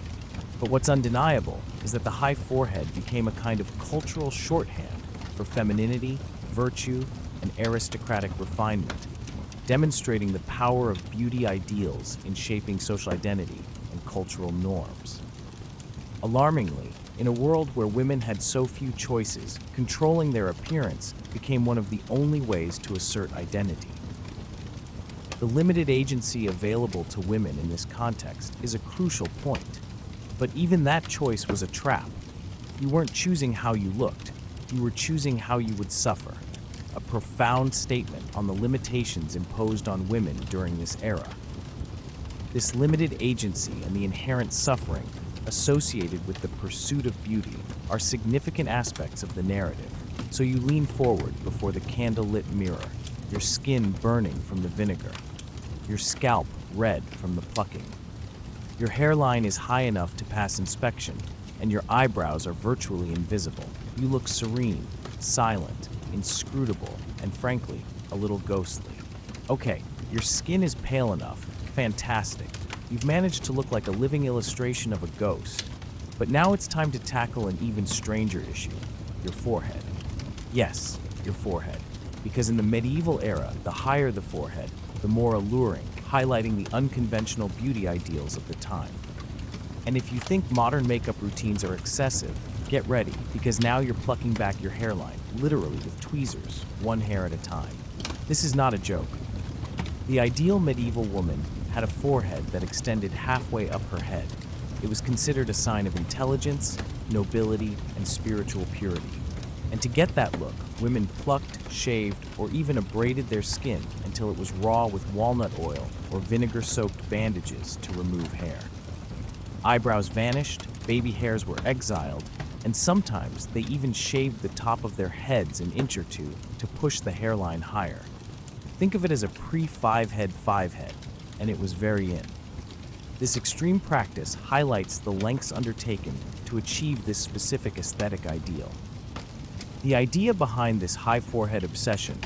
But what's undeniable is that the high forehead became a kind of cultural shorthand for femininity, virtue, and aristocratic refinement, demonstrating the power of beauty ideals in shaping social identity and cultural norms. Alarmingly, in a world where women had so few choices, controlling their appearance became one of the only ways to assert identity. The limited agency available to women in this context is a crucial point. But even that choice was a trap. You weren't choosing how you looked, you were choosing how you would suffer. A profound statement on the limitations imposed on women during this era. This limited agency and the inherent suffering associated with the pursuit of beauty are significant aspects of the narrative. So you lean forward before the candle-lit mirror, your skin burning from the vinegar, your scalp red from the plucking. Your hairline is high enough to pass inspection, and your eyebrows are virtually invisible. You look serene, silent, inscrutable, and frankly, a little ghostly. Okay, your skin is pale enough. Fantastic. You've managed to look like a living illustration of a ghost. But now it's time to tackle an even stranger issue, your forehead. Yes, your forehead. Because in the medieval era, the higher the forehead, the more alluring, highlighting the unconventional beauty ideals of the time. And if you think modern makeup routines are excessive, get ready, because now you're plucking back your hairline, literally with tweezers, one hair at a time. This is not a joke. The ideal medieval woman had a forehead that extended halfway up her head. It was considered a sign of intelligence, nobility, and spiritual purity. And to get that look, women plucked, shaved, or even abraded their skin until it was raw with walnut oil or vinegar-soaked bandages to remove hair. Eyebrows vanished, baby hairs were exiled, and sometimes they even shaved the top of their heads an inch or two to push the hairline higher. Think of it as a pre-five-head five-head, and it was very in. This extreme practice highlights the lengths undertaken to achieve this specific aesthetic ideal. The idea behind this high forehead obsession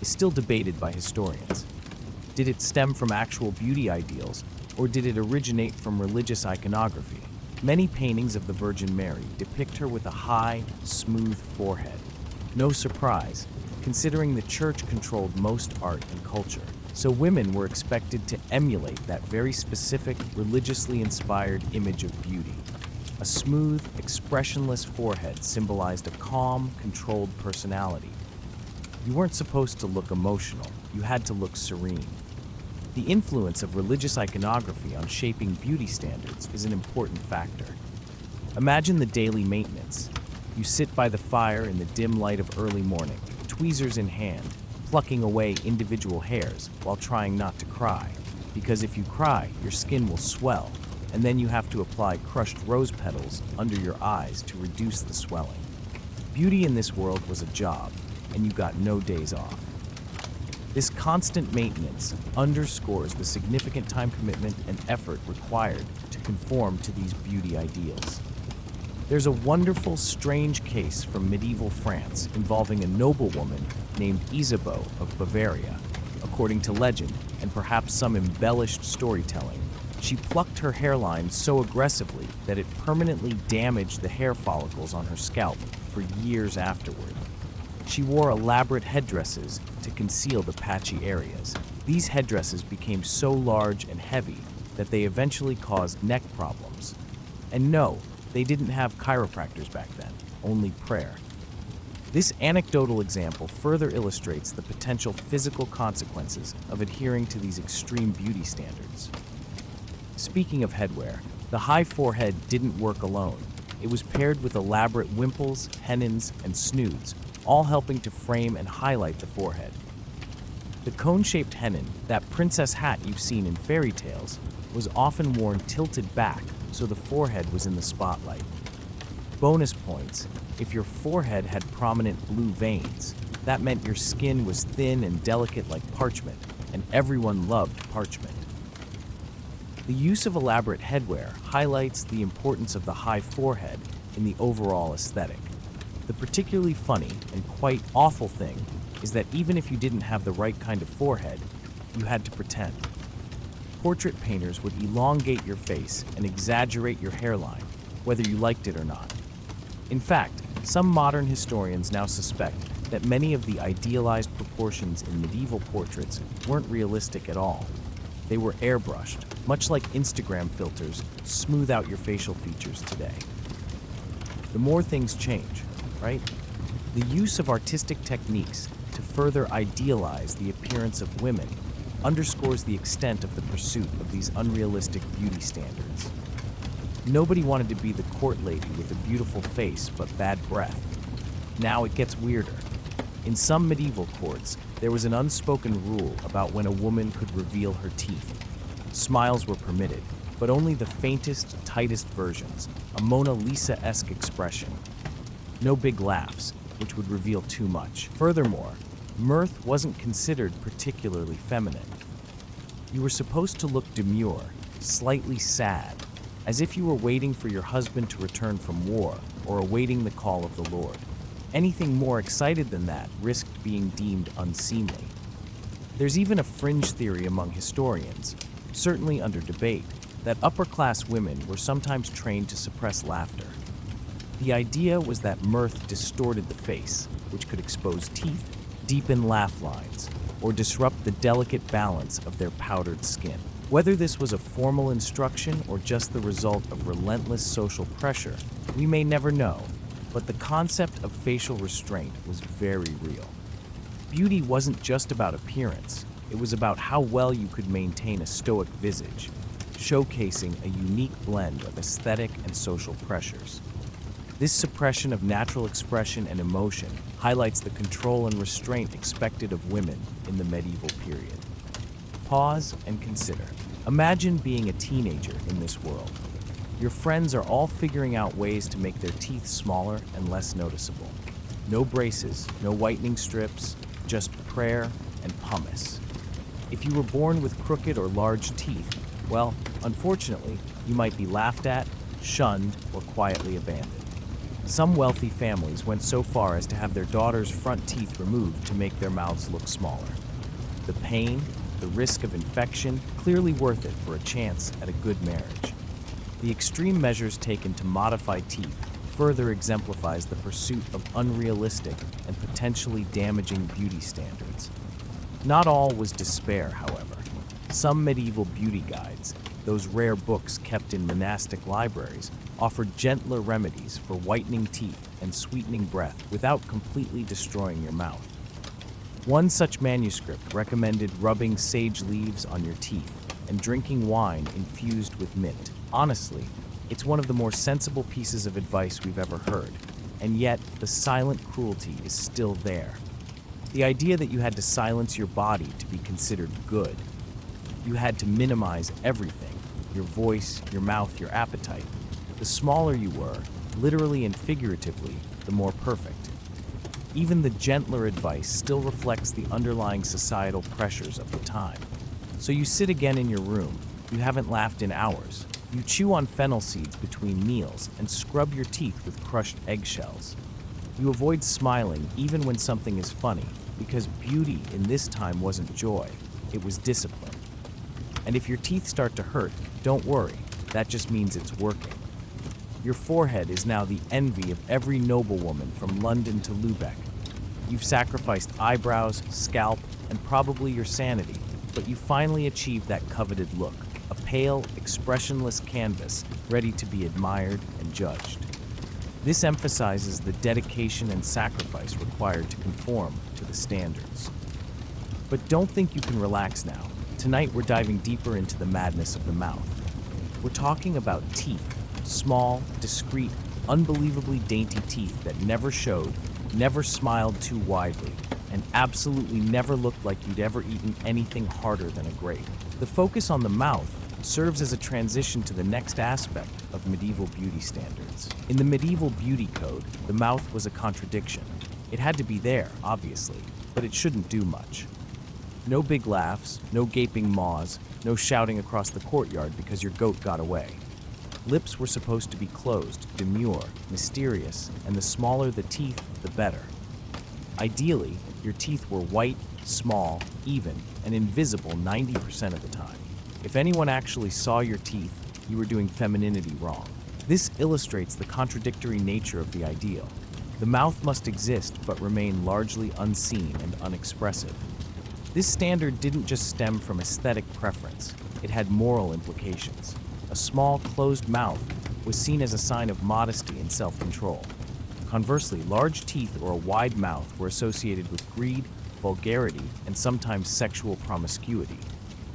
is still debated by historians. Did it stem from actual beauty ideals, or did it originate from religious iconography? Many paintings of the Virgin Mary depict her with a high, smooth forehead. No surprise, considering the church controlled most art and culture. So women were expected to emulate that very specific, religiously inspired image of beauty. A smooth, expressionless forehead symbolized a calm, controlled personality. You weren't supposed to look emotional, you had to look serene. The influence of religious iconography on shaping beauty standards is an important factor. Imagine the daily maintenance. You sit by the fire in the dim light of early morning, tweezers in hand, plucking away individual hairs while trying not to cry. Because if you cry, your skin will swell, and then you have to apply crushed rose petals under your eyes to reduce the swelling. Beauty in this world was a job, and you got no days off. This constant maintenance underscores the significant time commitment and effort required to conform to these beauty ideals. There's a wonderful, strange case from medieval France involving a noblewoman named Isabeau of Bavaria. According to legend, and perhaps some embellished storytelling, she plucked her hairline so aggressively that it permanently damaged the hair follicles on her scalp for years afterward. She wore elaborate headdresses to conceal the patchy areas. These headdresses became so large and heavy that they eventually caused neck problems. And no, they didn't have chiropractors back then, only prayer. This anecdotal example further illustrates the potential physical consequences of adhering to these extreme beauty standards. Speaking of headwear, the high forehead didn't work alone. It was paired with elaborate wimples, pennons, and snoods, all helping to frame and highlight the forehead. The cone-shaped hennin, that princess hat you've seen in fairy tales, was often worn tilted back so the forehead was in the spotlight. Bonus points: if your forehead had prominent blue veins, that meant your skin was thin and delicate like parchment, and everyone loved parchment. The use of elaborate headwear highlights the importance of the high forehead in the overall aesthetic. The particularly funny and quite awful thing is that even if you didn't have the right kind of forehead, you had to pretend. Portrait painters would elongate your face and exaggerate your hairline, whether you liked it or not. In fact, some modern historians now suspect that many of the idealized proportions in medieval portraits weren't realistic at all. They were airbrushed, much like Instagram filters smooth out your facial features today. The more things change, right? The use of artistic techniques to further idealize the appearance of women underscores the extent of the pursuit of these unrealistic beauty standards. Nobody wanted to be the court lady with a beautiful face but bad breath. Now it gets weirder. In some medieval courts, there was an unspoken rule about when a woman could reveal her teeth. Smiles were permitted, but only the faintest, tightest versions, a Mona Lisa-esque expression. No big laughs, which would reveal too much. Furthermore, mirth wasn't considered particularly feminine. You were supposed to look demure, slightly sad, as if you were waiting for your husband to return from war or awaiting the call of the Lord. Anything more excited than that risked being deemed unseemly. There's even a fringe theory among historians, certainly under debate, that upper-class women were sometimes trained to suppress laughter. The idea was that mirth distorted the face, which could expose teeth, deepen laugh lines, or disrupt the delicate balance of their powdered skin. Whether this was a formal instruction or just the result of relentless social pressure, we may never know, but the concept of facial restraint was very real. Beauty wasn't just about appearance, it was about how well you could maintain a stoic visage, showcasing a unique blend of aesthetic and social pressures. This suppression of natural expression and emotion highlights the control and restraint expected of women in the medieval period. Pause and consider. Imagine being a teenager in this world. Your friends are all figuring out ways to make their teeth smaller and less noticeable. No braces, no whitening strips, just prayer and pumice. If you were born with crooked or large teeth, well, unfortunately, you might be laughed at, shunned, or quietly abandoned. Some wealthy families went so far as to have their daughters' front teeth removed to make their mouths look smaller. The pain, the risk of infection, clearly worth it for a chance at a good marriage. The extreme measures taken to modify teeth further exemplifies the pursuit of unrealistic and potentially damaging beauty standards. Not all was despair, however. Some medieval beauty guides, those rare books kept in monastic libraries, offered gentler remedies for whitening teeth and sweetening breath without completely destroying your mouth. One such manuscript recommended rubbing sage leaves on your teeth and drinking wine infused with mint. Honestly, it's one of the more sensible pieces of advice we've ever heard, and yet the silent cruelty is still there. The idea that you had to silence your body to be considered good. You had to minimize everything, your voice, your mouth, your appetite. The smaller you were, literally and figuratively, the more perfect. Even the gentler advice still reflects the underlying societal pressures of the time. So you sit again in your room, you haven't laughed in hours. You chew on fennel seeds between meals and scrub your teeth with crushed eggshells. You avoid smiling even when something is funny, because beauty in this time wasn't joy, it was discipline. And if your teeth start to hurt, don't worry, that just means it's working. Your forehead is now the envy of every noblewoman from London to Lubeck. You've sacrificed eyebrows, scalp, and probably your sanity, but you finally achieved that coveted look, a pale, expressionless canvas ready to be admired and judged. This emphasizes the dedication and sacrifice required to conform to the standards. But don't think you can relax now. Tonight we're diving deeper into the madness of the mouth. We're talking about teeth, small, discreet, unbelievably dainty teeth that never showed, never smiled too widely, and absolutely never looked like you'd ever eaten anything harder than a grape. The focus on the mouth serves as a transition to the next aspect of medieval beauty standards. In the medieval beauty code, the mouth was a contradiction. It had to be there, obviously, but it shouldn't do much. No big laughs, no gaping maws, no shouting across the courtyard because your goat got away. Lips were supposed to be closed, demure, mysterious, and the smaller the teeth, the better. Ideally, your teeth were white, small, even, and invisible 90% of the time. If anyone actually saw your teeth, you were doing femininity wrong. This illustrates the contradictory nature of the ideal. The mouth must exist but remain largely unseen and unexpressive. This standard didn't just stem from aesthetic preference, it had moral implications. A small, closed mouth was seen as a sign of modesty and self-control. Conversely, large teeth or a wide mouth were associated with greed, vulgarity, and sometimes sexual promiscuity.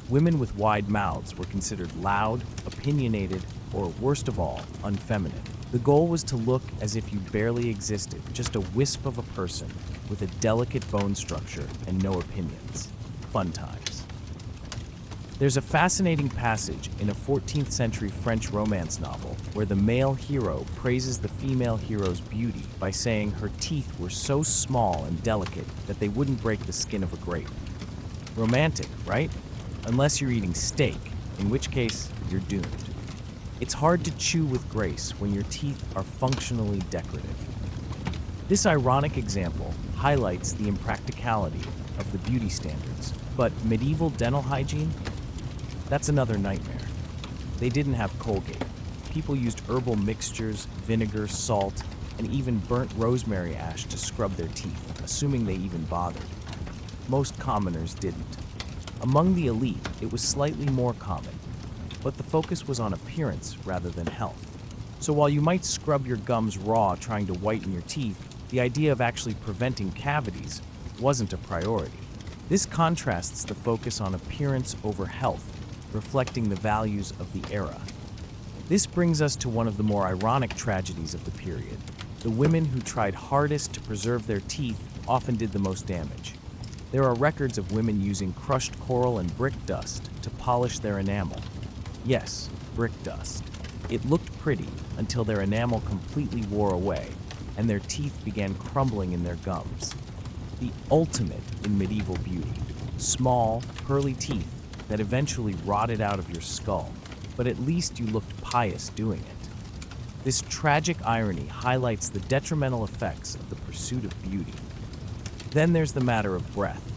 Women with wide mouths were considered loud, opinionated, or worst of all, unfeminine. The goal was to look as if you barely existed, just a wisp of a person with a delicate bone structure and no opinions. Fun times. There's a fascinating passage in a 14th century French romance novel where the male hero praises the female hero's beauty by saying her teeth were so small and delicate that they wouldn't break the skin of a grape. Romantic, right? Unless you're eating steak, in which case you're doomed. It's hard to chew with grace when your teeth are functionally decorative. This ironic example highlights the impracticality of the beauty standards, but medieval dental hygiene? That's another nightmare. They didn't have Colgate. People used herbal mixtures, vinegar, salt, and even burnt rosemary ash to scrub their teeth, assuming they even bothered. Most commoners didn't. Among the elite, it was slightly more common, but the focus was on appearance rather than health. So while you might scrub your gums raw trying to whiten your teeth, the idea of actually preventing cavities wasn't a priority. This contrasts the focus on appearance over health, reflecting the values of the era. This brings us to one of the more ironic tragedies of the period. The women who tried hardest to preserve their teeth often did the most damage. There are records of women using crushed coral and brick dust to polish their enamel. Yes, brick dust. It looked pretty until their enamel completely wore away and their teeth began crumbling in their gums. The ultimate in medieval beauty. Small, pearly teeth that eventually rotted out of your skull, but at least you looked pious doing it. This tragic irony highlights the detrimental effects of the pursuit of beauty. Then there's the matter of breath.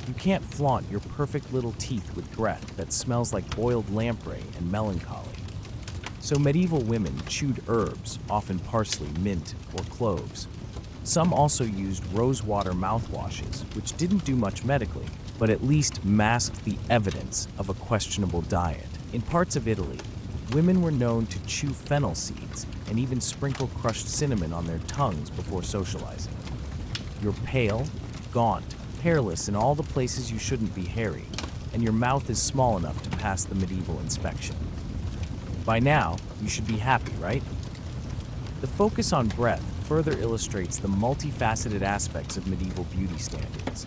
You can't flaunt your perfect little teeth with breath that smells like boiled lamprey and melancholy. So medieval women chewed herbs, often parsley, mint, or cloves. Some also used rosewater mouthwashes, which didn't do much medically, but at least masked the evidence of a questionable diet. In parts of Italy, women were known to chew fennel seeds and even sprinkle crushed cinnamon on their tongues before socializing. You're pale, gaunt, hairless in all the places you shouldn't be hairy, and your mouth is small enough to pass the medieval inspection. By now, you should be happy, right? The focus on breath further illustrates the multifaceted aspects of medieval beauty standards.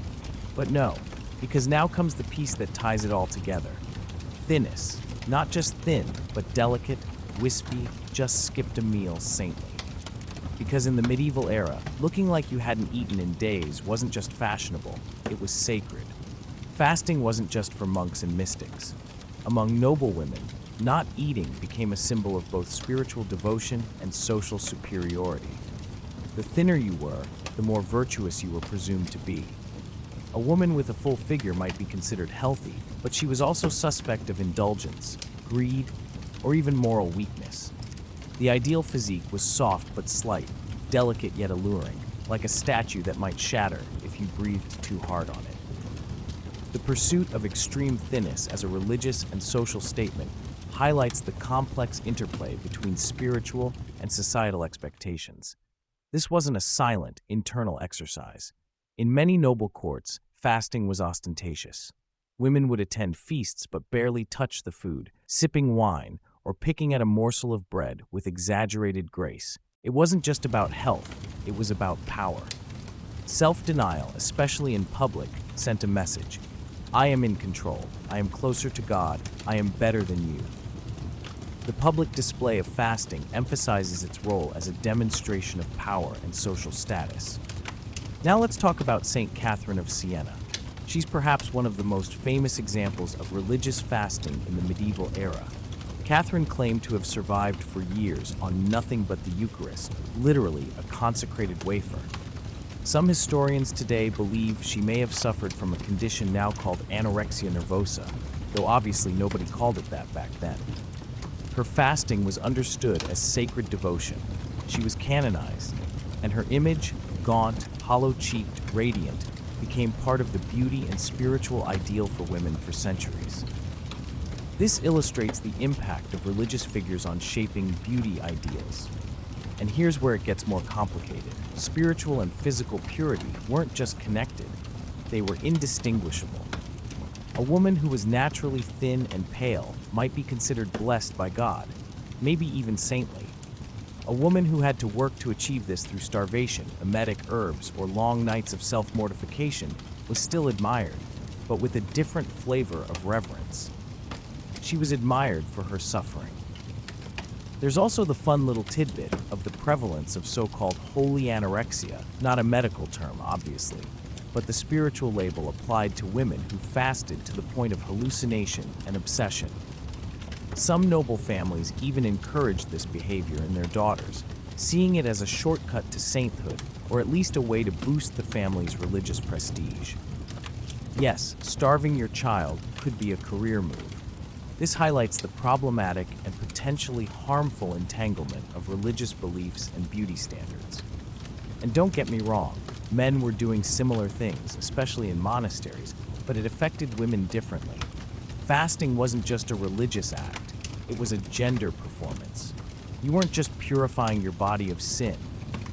But no, because now comes the piece that ties it all together. Thinness. Not just thin, but delicate, wispy, just skipped a meal saintly. Because in the medieval era, looking like you hadn't eaten in days wasn't just fashionable, it was sacred. Fasting wasn't just for monks and mystics. Among noble women, not eating became a symbol of both spiritual devotion and social superiority. The thinner you were, the more virtuous you were presumed to be. A woman with a full figure might be considered healthy, but she was also suspect of indulgence, greed, or even moral weakness. The ideal physique was soft but slight, delicate yet alluring, like a statue that might shatter if you breathed too hard on it. The pursuit of extreme thinness as a religious and social statement highlights the complex interplay between spiritual and societal expectations. This wasn't a silent, internal exercise. In many noble courts, fasting was ostentatious. Women would attend feasts but barely touch the food, sipping wine or picking at a morsel of bread with exaggerated grace. It wasn't just about health, it was about power. Self-denial, especially in public, sent a message. I am in control. I am closer to God. I am better than you. The public display of fasting emphasizes its role as a demonstration of power and social status. Now let's talk about Saint Catherine of Siena. She's perhaps one of the most famous examples of religious fasting in the medieval era. Catherine claimed to have survived for years on nothing but the Eucharist, literally a consecrated wafer. Some historians today believe she may have suffered from a condition now called anorexia nervosa, though obviously nobody called it that back then. Her fasting was understood as sacred devotion. She was canonized, and her image, gaunt, hollow-cheeked, radiant, became part of the beauty and spiritual ideal for women for centuries. This illustrates the impact of religious figures on shaping beauty ideals. And here's where it gets more complicated. Spiritual and physical purity weren't just connected, they were indistinguishable. A woman who was naturally thin and pale might be considered blessed by God, maybe even saintly. A woman who had to work to achieve this through starvation, emetic herbs, or long nights of self-mortification was still admired, but with a different flavor of reverence. She was admired for her suffering. There's also the fun little tidbit of the prevalence of so-called holy anorexia, not a medical term, obviously, but the spiritual label applied to women who fasted to the point of hallucination and obsession. Some noble families even encouraged this behavior in their daughters, seeing it as a shortcut to sainthood, or at least a way to boost the family's religious prestige. Yes, starving your child could be a career move. This highlights the problematic and potentially harmful entanglement of religious beliefs and beauty standards. And don't get me wrong, men were doing similar things, especially in monasteries, but it affected women differently. Fasting wasn't just a religious act, it was a gender performance. You weren't just purifying your body of sin,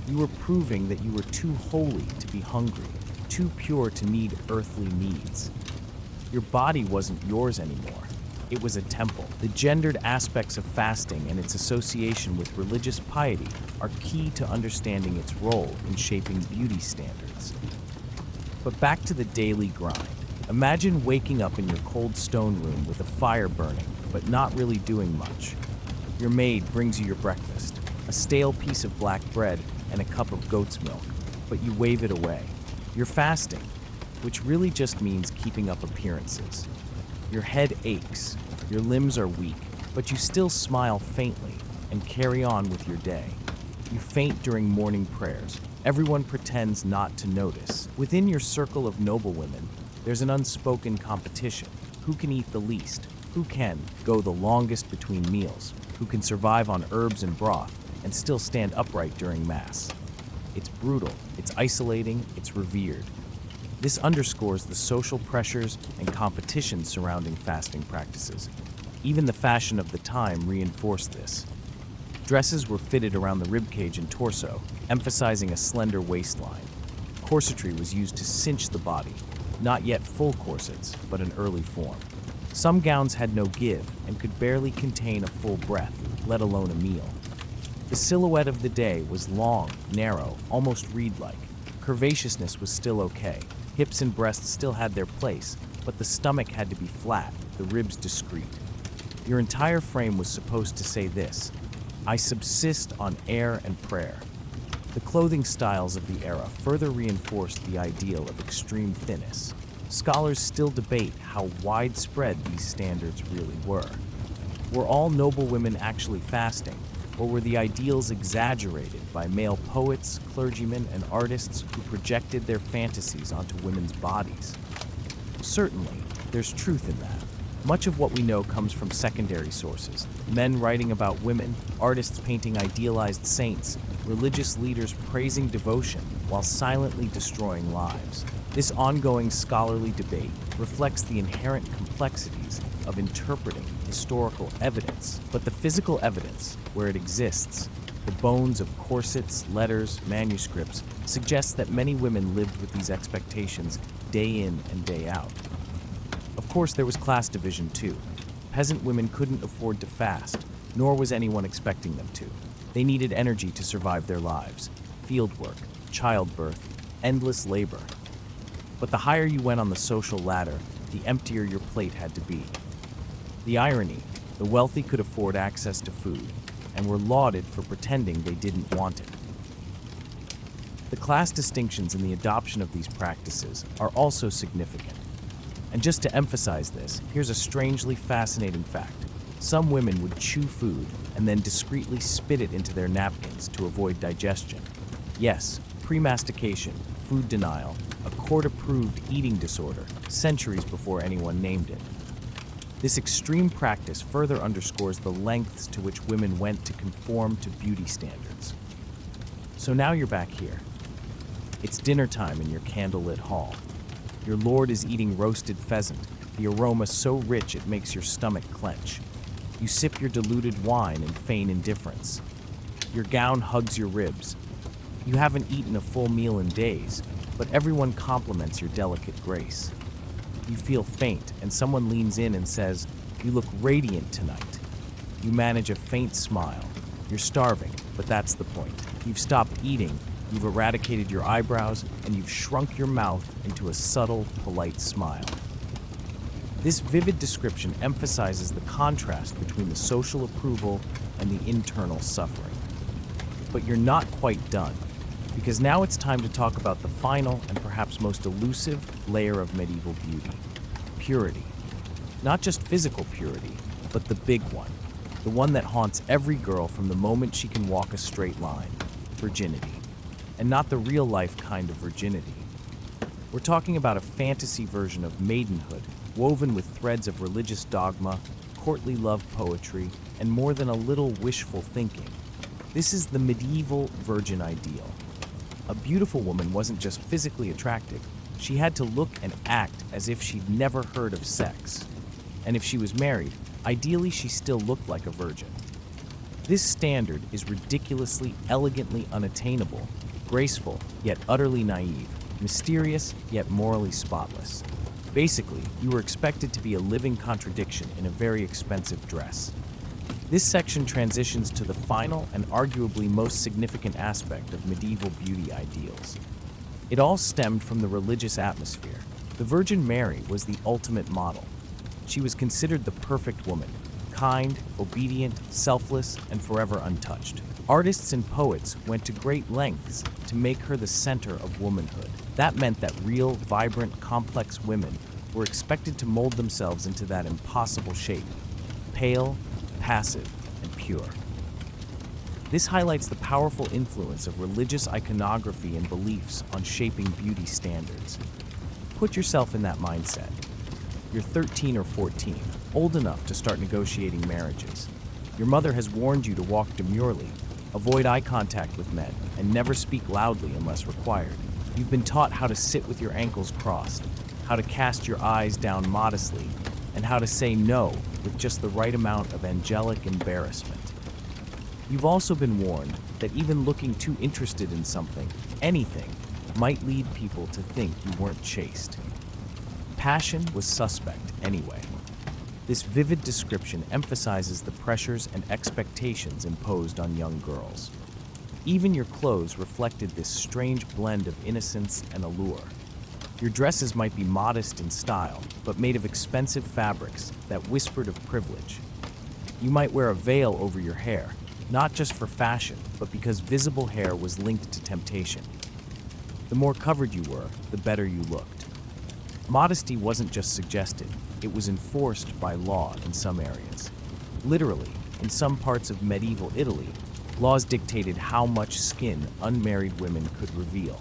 you were proving that you were too holy to be hungry, too pure to need earthly needs. Your body wasn't yours anymore. It was a temple. The gendered aspects of fasting and its association with religious piety are key to understanding its role in shaping beauty standards. But back to the daily grind. Imagine waking up in your cold stone room with a fire burning, but not really doing much. Your maid brings you your breakfast, a stale piece of black bread and a cup of goat's milk, but you wave it away. You're fasting, which really just means keeping up appearances. Your head aches, your limbs are weak, but you still smile faintly and carry on with your day. You faint during morning prayers. Everyone pretends not to notice. Within your circle of noble women, there's an unspoken competition. Who can eat the least? Who can go the longest between meals? Who can survive on herbs and broth and still stand upright during Mass? It's brutal, it's isolating, it's revered. This underscores the social pressures and competition surrounding fasting practices. Even the fashion of the time reinforced this. Dresses were fitted around the ribcage and torso, emphasizing a slender waistline. Corsetry was used to cinch the body, not yet full corsets, but an early form. Some gowns had no give and could barely contain a full breath, let alone a meal. The silhouette of the day was long, narrow, almost reed-like. Curvaceousness was still okay. Hips and breasts still had their place, but the stomach had to be flat, the ribs discreet. Your entire frame was supposed to say this: I subsist on air and prayer. The clothing styles of the era further reinforced the ideal of extreme thinness. Scholars still debate how widespread these standards really were. Were all noble women actually fasting, or were the ideals exaggerated by male poets, clergymen, and artists who projected their fantasies onto women's bodies? Certainly, there's truth in that. Much of what we know comes from secondary sources: men writing about women, artists painting idealized saints, religious leaders praising devotion while silently destroying lives. This ongoing scholarly debate reflects the inherent complexities of interpreting historical evidence, but the physical evidence, where it exists, the bones of corsets, letters, manuscripts, suggests that many women lived with these expectations day in and day out. Of course, there was class division too. Peasant women couldn't afford to fast, nor was anyone expecting them to. They needed energy to survive their lives: fieldwork, childbirth, endless labor. But the higher you went on the social ladder, the emptier your plate had to be. The irony: the wealthy could afford access to food, and were lauded for pretending they didn't want it. The class distinctions in the adoption of these practices are also significant. And just to emphasize this, here's a strangely fascinating fact. Some women would chew food and then discreetly spit it into their napkins to avoid digestion. Yes, premastication, food denial, a court-approved eating disorder, centuries before anyone named it. This extreme practice further underscores the lengths to which women went to conform to beauty standards. So now you're back here. It's dinner time in your candlelit hall. Your lord is eating roasted pheasant, the aroma so rich it makes your stomach clench. You sip your diluted wine and feign indifference. Your gown hugs your ribs. You haven't eaten a full meal in days, but everyone compliments your delicate grace. You feel faint, and someone leans in and says, "You look radiant tonight." You manage a faint smile. You're starving, but that's the point. You've stopped eating, you've eradicated your eyebrows, and you've shrunk your mouth into a subtle, polite smile. This vivid description emphasizes the contrast between the social approval and the internal suffering. But you're not quite done, because now it's time to talk about the final and perhaps most elusive layer of medieval beauty: purity. Not just physical purity, but the big one, the one that haunts every girl from the moment she can walk a straight line: virginity. And not the real-life kind of virginity. We're talking about a fantasy version of maidenhood, woven with threads of religious dogma, courtly love poetry, and more than a little wishful thinking. This is the medieval virgin ideal. A beautiful woman wasn't just physically attractive, she had to look and act as if she'd never heard of sex. And if she was married, ideally she still looked like a virgin. This standard is ridiculously, elegantly unattainable, graceful, yet utterly naive, mysterious, yet morally spotless. Basically, you were expected to be a living contradiction in a very expensive dress. This section transitions to the final and arguably most significant aspect of medieval beauty ideals. It all stemmed from the religious atmosphere. The Virgin Mary was the ultimate model. She was considered the perfect woman: kind, obedient, selfless, and forever untouched. Artists and poets went to great lengths to make her the center of womanhood. That meant that real, vibrant, complex women were expected to mold themselves into that impossible shape: pale, passive, and pure. This highlights the powerful influence of religious iconography and beliefs on shaping beauty standards. Put yourself in that mindset. You're 13 or 14, old enough to start negotiating marriages. Your mother has warned you to walk demurely, avoid eye contact with men, and never speak loudly unless required. You've been taught how to sit with your ankles crossed, how to cast your eyes down modestly, and how to say no with just the right amount of angelic embarrassment. You've also been warned that even looking too interested in something, anything, might lead people to think you weren't chaste. Passion was suspect anyway. This vivid description emphasizes the pressures and expectations imposed on young girls. Even your clothes reflected this strange blend of innocence and allure. Your dresses might be modest in style, but made of expensive fabrics that whispered of privilege. You might wear a veil over your hair, not just for fashion, but because visible hair was linked to temptation. The more covered you were, the better you looked. Modesty wasn't just suggested, it was enforced by law in some areas. Literally, in some parts of medieval Italy, laws dictated how much skin unmarried women could reveal.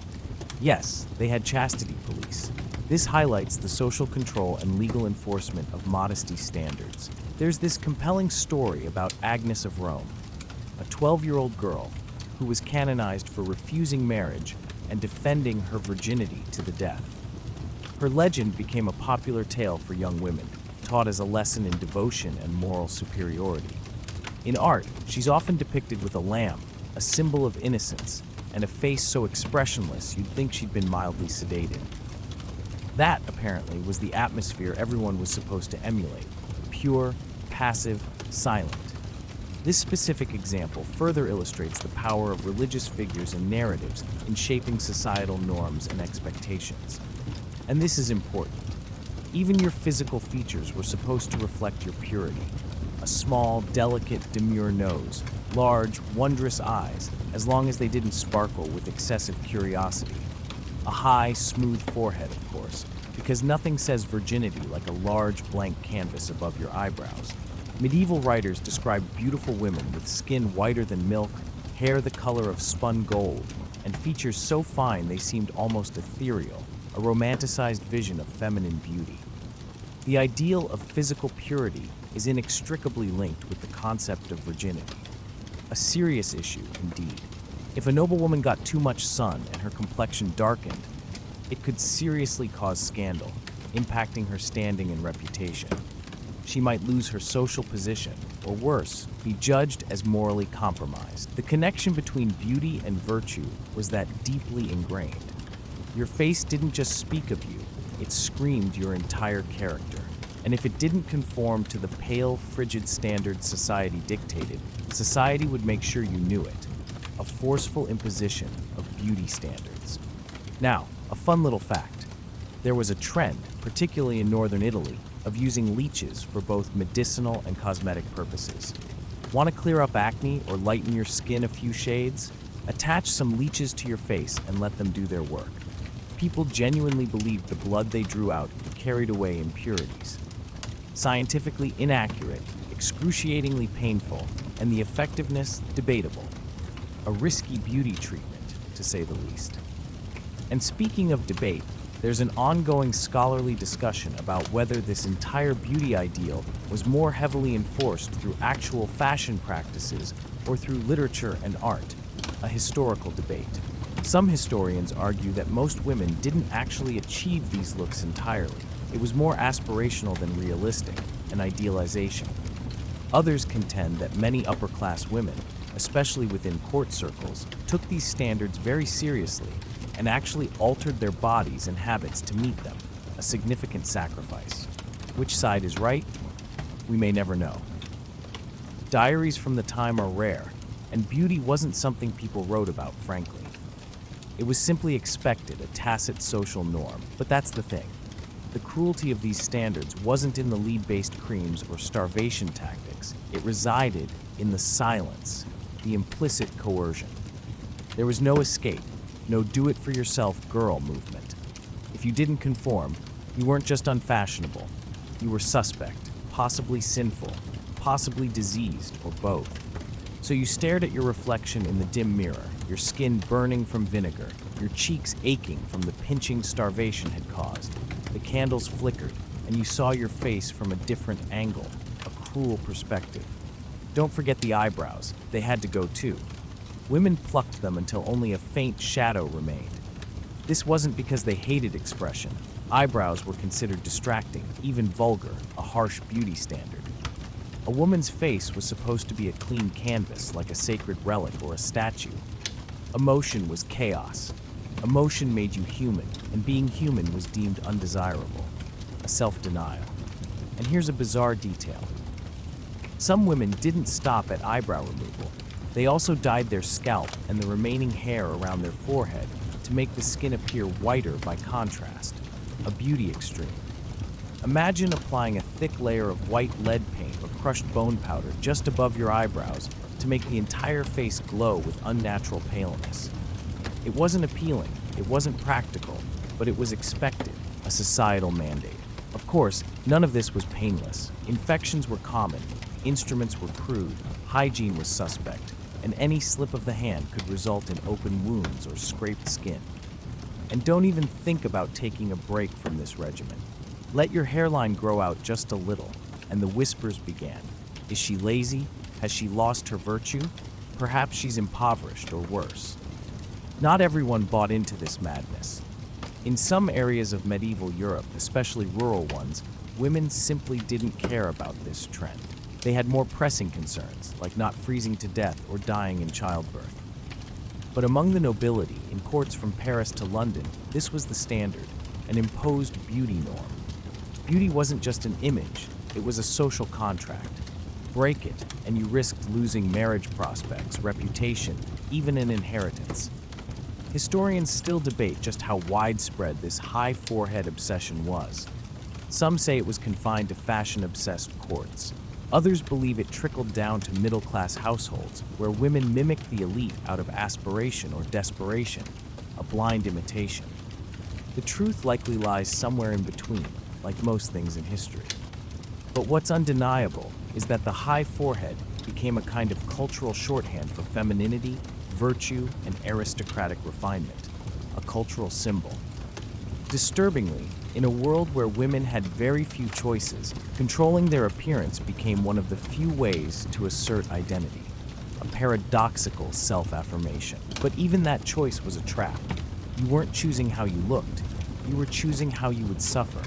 Yes, they had chastity police. This highlights the social control and legal enforcement of modesty standards. There's this compelling story about Agnes of Rome, a 12-year-old girl who was canonized for refusing marriage and defending her virginity to the death. Her legend became a popular tale for young women, taught as a lesson in devotion and moral superiority. In art, she's often depicted with a lamb, a symbol of innocence, and a face so expressionless you'd think she'd been mildly sedated. That, apparently, was the atmosphere everyone was supposed to emulate: pure, passive, silent. This specific example further illustrates the power of religious figures and narratives in shaping societal norms and expectations. And this is important. Even your physical features were supposed to reflect your purity. A small, delicate, demure nose, large, wondrous eyes, as long as they didn't sparkle with excessive curiosity. A high, smooth forehead, of course, because nothing says virginity like a large, blank canvas above your eyebrows. Medieval writers described beautiful women with skin whiter than milk, hair the color of spun gold, and features so fine they seemed almost ethereal, a romanticized vision of feminine beauty. The ideal of physical purity is inextricably linked with the concept of virginity. A serious issue, indeed. If a noblewoman got too much sun and her complexion darkened, it could seriously cause scandal, impacting her standing and reputation. She might lose her social position, or worse, be judged as morally compromised. The connection between beauty and virtue was that deeply ingrained. Your face didn't just speak of you, it screamed your entire character. And if it didn't conform to the pale, frigid standards society dictated, society would make sure you knew it. A forceful imposition of beauty standards. Now, a fun little fact. There was a trend, particularly in northern Italy, of using leeches for both medicinal and cosmetic purposes. Want to clear up acne or lighten your skin a few shades? Attach some leeches to your face and let them do their work. People genuinely believed the blood they drew out carried away impurities. Scientifically inaccurate, excruciatingly painful, and the effectiveness debatable. A risky beauty treatment, to say the least. And speaking of debate, there's an ongoing scholarly discussion about whether this entire beauty ideal was more heavily enforced through actual fashion practices or through literature and art, a historical debate. Some historians argue that most women didn't actually achieve these looks entirely. It was more aspirational than realistic, an idealization. Others contend that many upper-class women, especially within court circles, took these standards very seriously and actually altered their bodies and habits to meet them, a significant sacrifice. Which side is right? We may never know. Diaries from the time are rare, and beauty wasn't something people wrote about, frankly. It was simply expected, a tacit social norm. But that's the thing. The cruelty of these standards wasn't in the lead-based creams or starvation tactics. It resided in the silence, the implicit coercion. There was no escape, no do-it-for-yourself girl movement. If you didn't conform, you weren't just unfashionable. You were suspect, possibly sinful, possibly diseased, or both. So you stared at your reflection in the dim mirror, your skin burning from vinegar, your cheeks aching from the pinching starvation had caused. The candles flickered, and you saw your face from a different angle, a cruel perspective. Don't forget the eyebrows. They had to go too. Women plucked them until only a faint shadow remained. This wasn't because they hated expression. Eyebrows were considered distracting, even vulgar, a harsh beauty standard. A woman's face was supposed to be a clean canvas, like a sacred relic or a statue. Emotion was chaos. Emotion made you human, and being human was deemed undesirable, a self-denial. And here's a bizarre detail. Some women didn't stop at eyebrow removal. They also dyed their scalp and the remaining hair around their forehead to make the skin appear whiter by contrast, a beauty extreme. Imagine applying a thick layer of white lead paint or crushed bone powder just above your eyebrows to make the entire face glow with unnatural paleness. It wasn't appealing, it wasn't practical, but it was expected, a societal mandate. Of course, none of this was painless. Infections were common, instruments were crude, hygiene was suspect, and any slip of the hand could result in open wounds or scraped skin. And don't even think about taking a break from this regimen. Let your hairline grow out just a little, and the whispers began. Is she lazy? Has she lost her virtue? perhaps she's impoverished or worse. Not everyone bought into this madness. In some areas of medieval Europe, especially rural ones, women simply didn't care about this trend. They had more pressing concerns, like not freezing to death or dying in childbirth. But among the nobility, in courts from Paris to London, this was the standard, an imposed beauty norm. Beauty wasn't just an image, it was a social contract. Break it, and you risked losing marriage prospects, reputation, even an inheritance. Historians still debate just how widespread this high forehead obsession was. Some say it was confined to fashion-obsessed courts. Others believe it trickled down to middle-class households, where women mimicked the elite out of aspiration or desperation, a blind imitation. The truth likely lies somewhere in between, like most things in history. But what's undeniable is that the high forehead became a kind of cultural shorthand for femininity, virtue, and aristocratic refinement, a cultural symbol. Disturbingly, in a world where women had very few choices, controlling their appearance became one of the few ways to assert identity, a paradoxical self-affirmation. But even that choice was a trap. You weren't choosing how you looked, you were choosing how you would suffer,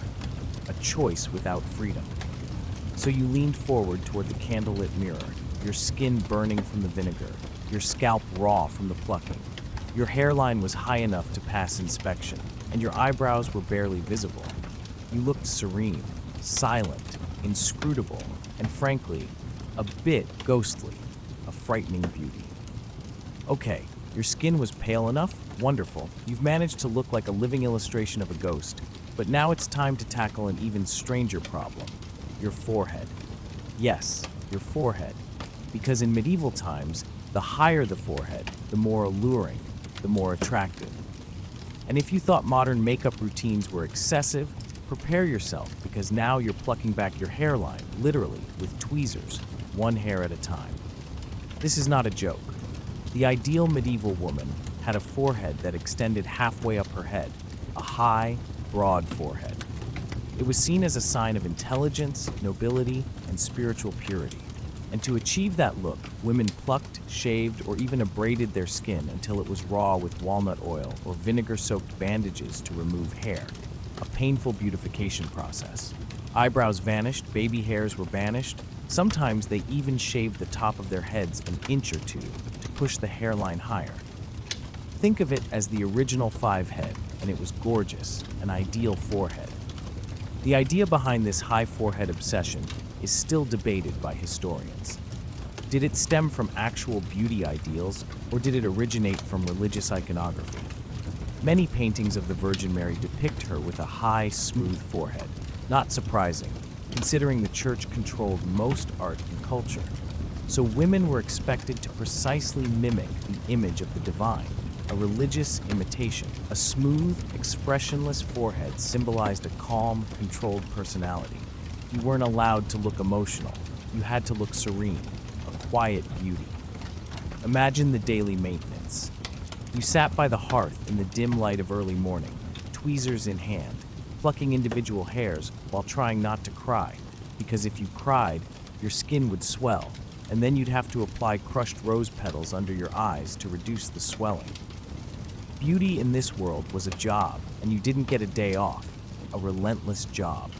a choice without freedom. So you leaned forward toward the candlelit mirror, your skin burning from the vinegar, your scalp raw from the plucking. Your hairline was high enough to pass inspection, and your eyebrows were barely visible. You looked serene, silent, inscrutable, and frankly, a bit ghostly, a frightening beauty. Okay, your skin was pale enough? Wonderful. You've managed to look like a living illustration of a ghost. But now it's time to tackle an even stranger problem, your forehead. Yes, your forehead. Because in medieval times, the higher the forehead, the more alluring, the more attractive. And if you thought modern makeup routines were excessive, prepare yourself, because now you're plucking back your hairline, literally, with tweezers, one hair at a time. This is not a joke. The ideal medieval woman had a forehead that extended halfway up her head, a high, broad forehead. It was seen as a sign of intelligence, nobility, and spiritual purity. And to achieve that look, women plucked, shaved, or even abraded their skin until it was raw with walnut oil or vinegar-soaked bandages to remove hair, a painful beautification process. Eyebrows vanished, baby hairs were banished. Sometimes they even shaved the top of their heads an inch or two to push the hairline higher. Think of it as the original five head, and it was gorgeous, an ideal forehead. The idea behind this high forehead obsession is still debated by historians. Did it stem from actual beauty ideals, or did it originate from religious iconography? Many paintings of the Virgin Mary depict her with a high, smooth forehead. Not surprising, considering the church controlled most art and culture. So women were expected to precisely mimic the image of the divine, a religious imitation. A smooth, expressionless forehead symbolized a calm, controlled personality. You weren't allowed to look emotional. You had to look serene, a quiet beauty. Imagine the daily maintenance. You sat by the hearth in the dim light of early morning, tweezers in hand, plucking individual hairs while trying not to cry, because if you cried, your skin would swell, and then you'd have to apply crushed rose petals under your eyes to reduce the swelling. Beauty in this world was a job, and you didn't get a day off, a relentless job.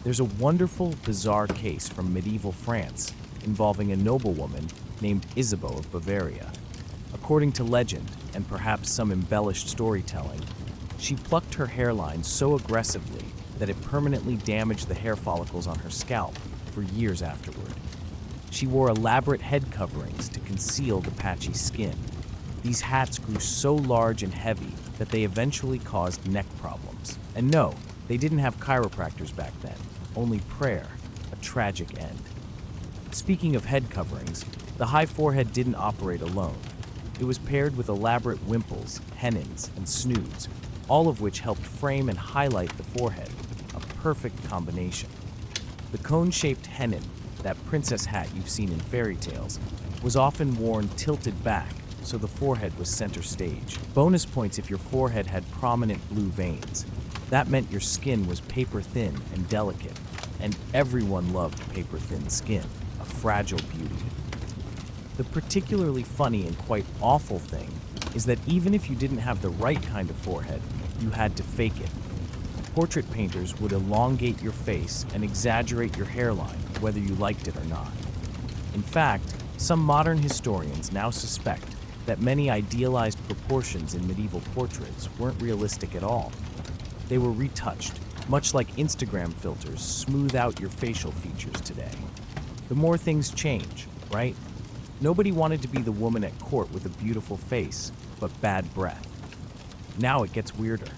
There's a wonderful, bizarre case from medieval France involving a noblewoman named Isabeau of Bavaria. According to legend, and perhaps some embellished storytelling, she plucked her hairline so aggressively that it permanently damaged the hair follicles on her scalp for years afterward. She wore elaborate head coverings to conceal the patchy skin. These hats grew so large and heavy that they eventually caused neck problems. And no, they didn't have chiropractors back then, only prayer, a tragic end. Speaking of head coverings, the high forehead didn't operate alone. It was paired with elaborate wimples, pennons, and snoods, all of which helped frame and highlight the forehead, a perfect combination. The cone-shaped hennin, that princess hat you've seen in fairy tales, was often worn tilted back, so the forehead was center stage. Bonus points if your forehead had prominent blue veins. That meant your skin was paper-thin and delicate, and everyone loved paper-thin skin, a fragile beauty. The particularly funny and quite awful thing is that even if you didn't have the right kind of forehead, you had to fake it. Portrait painters would elongate your face and exaggerate your hairline, whether you liked it or not. In fact, some modern historians now suspect that many idealized proportions in medieval portraits weren't realistic at all. They were retouched, much like Instagram filters smooth out your facial features today. The more things change, right? Nobody wanted to be the woman at court with a beautiful face, but bad breath. Now it gets weirder.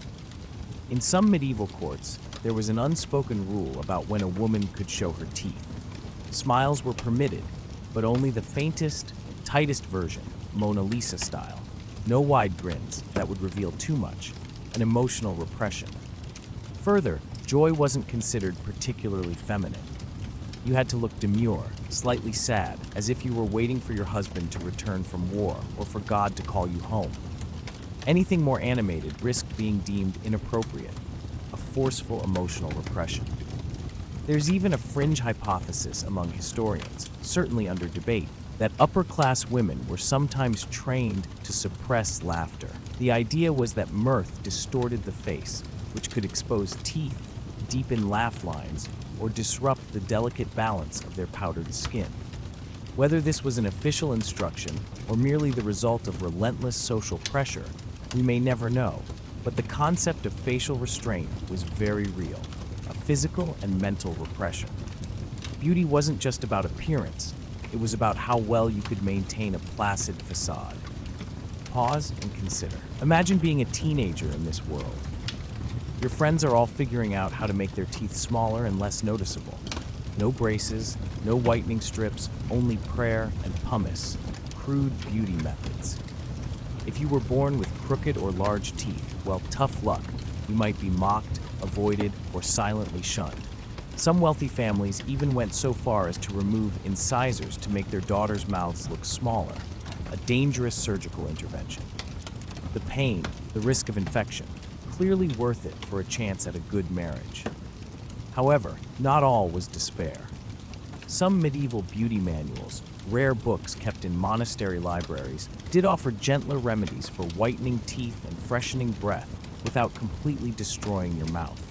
In some medieval courts, there was an unspoken rule about when a woman could show her teeth. Smiles were permitted, but only the faintest, tightest version, Mona Lisa style. No wide grins that would reveal too much, an emotional repression. Further, joy wasn't considered particularly feminine. You had to look demure, slightly sad, as if you were waiting for your husband to return from war or for God to call you home. Anything more animated risked being deemed inappropriate, a forceful emotional repression. There's even a fringe hypothesis among historians, certainly under debate, that upper-class women were sometimes trained to suppress laughter. The idea was that mirth distorted the face, which could expose teeth, deepen laugh lines, or disrupt the delicate balance of their powdered skin. Whether this was an official instruction or merely the result of relentless social pressure, we may never know, but the concept of facial restraint was very real, a physical and mental repression. Beauty wasn't just about appearance, it was about how well you could maintain a placid facade. Pause and consider. Imagine being a teenager in this world. Your friends are all figuring out how to make their teeth smaller and less noticeable. No braces, no whitening strips, only prayer and pumice, crude beauty methods. If you were born with crooked or large teeth, well, tough luck. You might be mocked, avoided, or silently shunned. Some wealthy families even went so far as to remove incisors to make their daughters' mouths look smaller, a dangerous surgical intervention. The pain, the risk of infection, clearly worth it for a chance at a good marriage. However, not all was despair. Some medieval beauty manuals, rare books kept in monastery libraries, did offer gentler remedies for whitening teeth and freshening breath without completely destroying your mouth.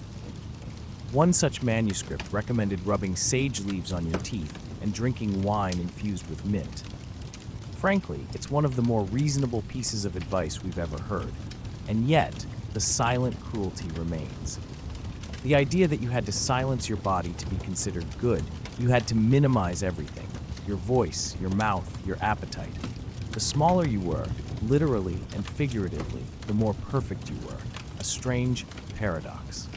One such manuscript recommended rubbing sage leaves on your teeth and drinking wine infused with mint. Frankly, it's one of the more reasonable pieces of advice we've ever heard, and yet, the silent cruelty remains. The idea that you had to silence your body to be considered good, you had to minimize everything, your voice, your mouth, your appetite. The smaller you were, literally and figuratively, the more perfect you were, a strange paradox.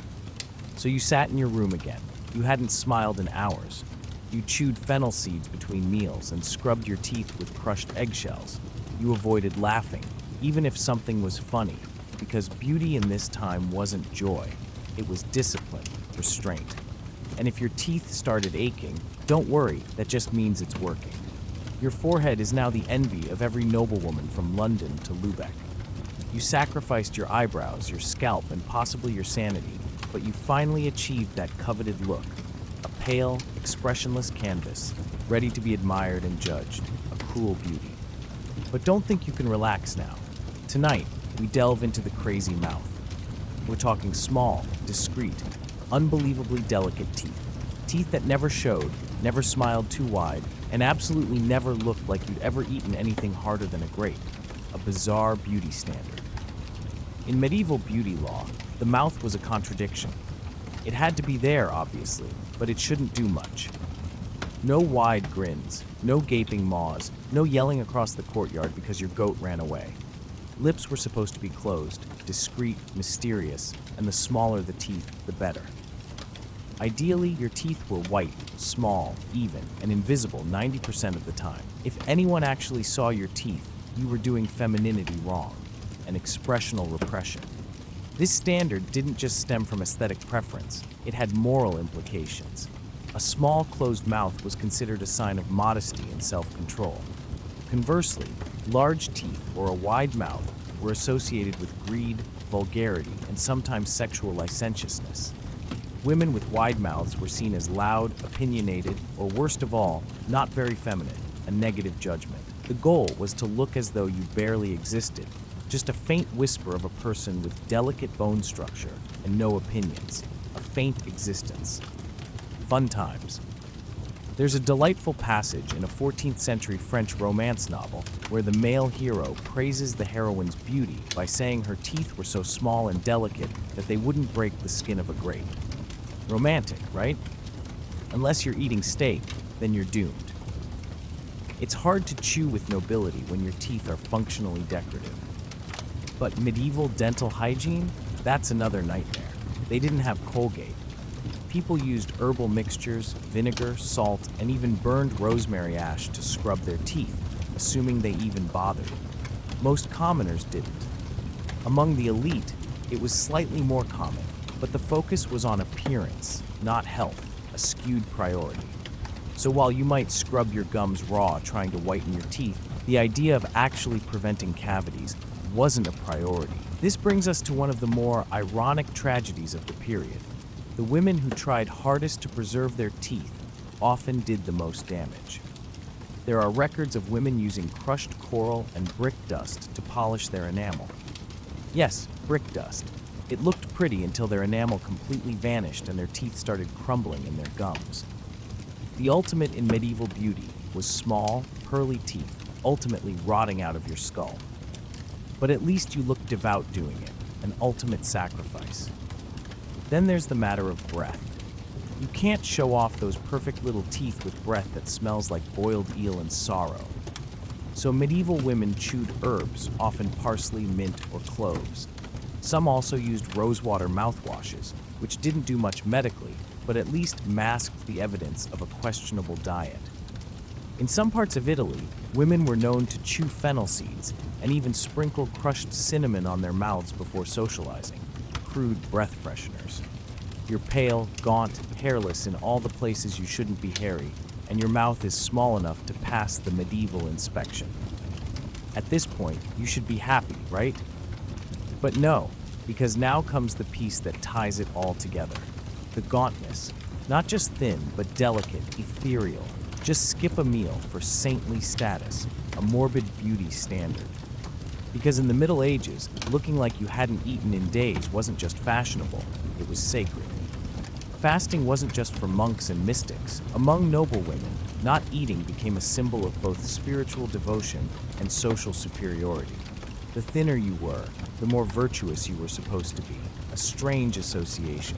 So you sat in your room again. You hadn't smiled in hours. You chewed fennel seeds between meals and scrubbed your teeth with crushed eggshells. You avoided laughing, even if something was funny, because beauty in this time wasn't joy. It was discipline, restraint. And if your teeth started aching, don't worry, that just means it's working. Your forehead is now the envy of every noblewoman from London to Lubeck. You sacrificed your eyebrows, your scalp, and possibly your sanity, but you finally achieved that coveted look, a pale, expressionless canvas, ready to be admired and judged, a cruel beauty. But don't think you can relax now. Tonight, we delve into the crazy mouth. We're talking small, discreet, unbelievably delicate teeth. Teeth that never showed, never smiled too wide, and absolutely never looked like you'd ever eaten anything harder than a grape. A bizarre beauty standard. In medieval beauty law, the mouth was a contradiction. It had to be there, obviously, but it shouldn't do much. No wide grins, no gaping maws, no yelling across the courtyard because your goat ran away. Lips were supposed to be closed, discreet, mysterious, and the smaller the teeth, the better. Ideally, your teeth were white, small, even, and invisible 90% of the time. If anyone actually saw your teeth, you were doing femininity wrong, an expressional repression. This standard didn't just stem from aesthetic preference, it had moral implications. A small, closed mouth was considered a sign of modesty and self-control. Conversely, large teeth or a wide mouth were associated with greed, vulgarity, and sometimes sexual licentiousness. Women with wide mouths were seen as loud, opinionated, or worst of all, not very feminine, a negative judgment. The goal was to look as though you barely existed, just a faint whisper of a person with delicate bone structure and no opinions, a faint existence. Fun times. There's a delightful passage in a 14th century French romance novel where the male hero praises the heroine's beauty by saying her teeth were so small and delicate that they wouldn't break the skin of a grape. Romantic, right? Unless you're eating steak, then you're doomed. It's hard to chew with nobility when your teeth are functionally decorative. But medieval dental hygiene? That's another nightmare. They didn't have Colgate. People used herbal mixtures, vinegar, salt, and even burned rosemary ash to scrub their teeth, assuming they even bothered. Most commoners didn't. Among the elite, it was slightly more common, but the focus was on appearance, not health, a skewed priority. So while you might scrub your gums raw trying to whiten your teeth, the idea of actually preventing cavities wasn't a priority. This brings us to one of the more ironic tragedies of the period. The women who tried hardest to preserve their teeth often did the most damage. There are records of women using crushed coral and brick dust to polish their enamel. Yes, brick dust. It looked pretty until their enamel completely vanished and their teeth started crumbling in their gums. The ultimate in medieval beauty was small, pearly teeth, ultimately rotting out of your skull. But at least you looked devout doing it, an ultimate sacrifice. Then there's the matter of breath. You can't show off those perfect little teeth with breath that smells like boiled eel and sorrow. So medieval women chewed herbs, often parsley, mint, or cloves. Some also used rosewater mouthwashes, which didn't do much medically, but at least masked the evidence of a questionable diet. In some parts of Italy, women were known to chew fennel seeds and even sprinkle crushed cinnamon on their mouths before socializing. Crude breath fresheners. You're pale, gaunt, hairless in all the places you shouldn't be hairy, and your mouth is small enough to pass the medieval inspection. At this point, you should be happy, right? But no, because now comes the piece that ties it all together. The gauntness. Not just thin, but delicate, ethereal. Just skip a meal for saintly status, a morbid beauty standard. Because in the Middle Ages, looking like you hadn't eaten in days wasn't just fashionable, it was sacred. Fasting wasn't just for monks and mystics. Among noble women, not eating became a symbol of both spiritual devotion and social superiority. The thinner you were, the more virtuous you were supposed to be, a strange association.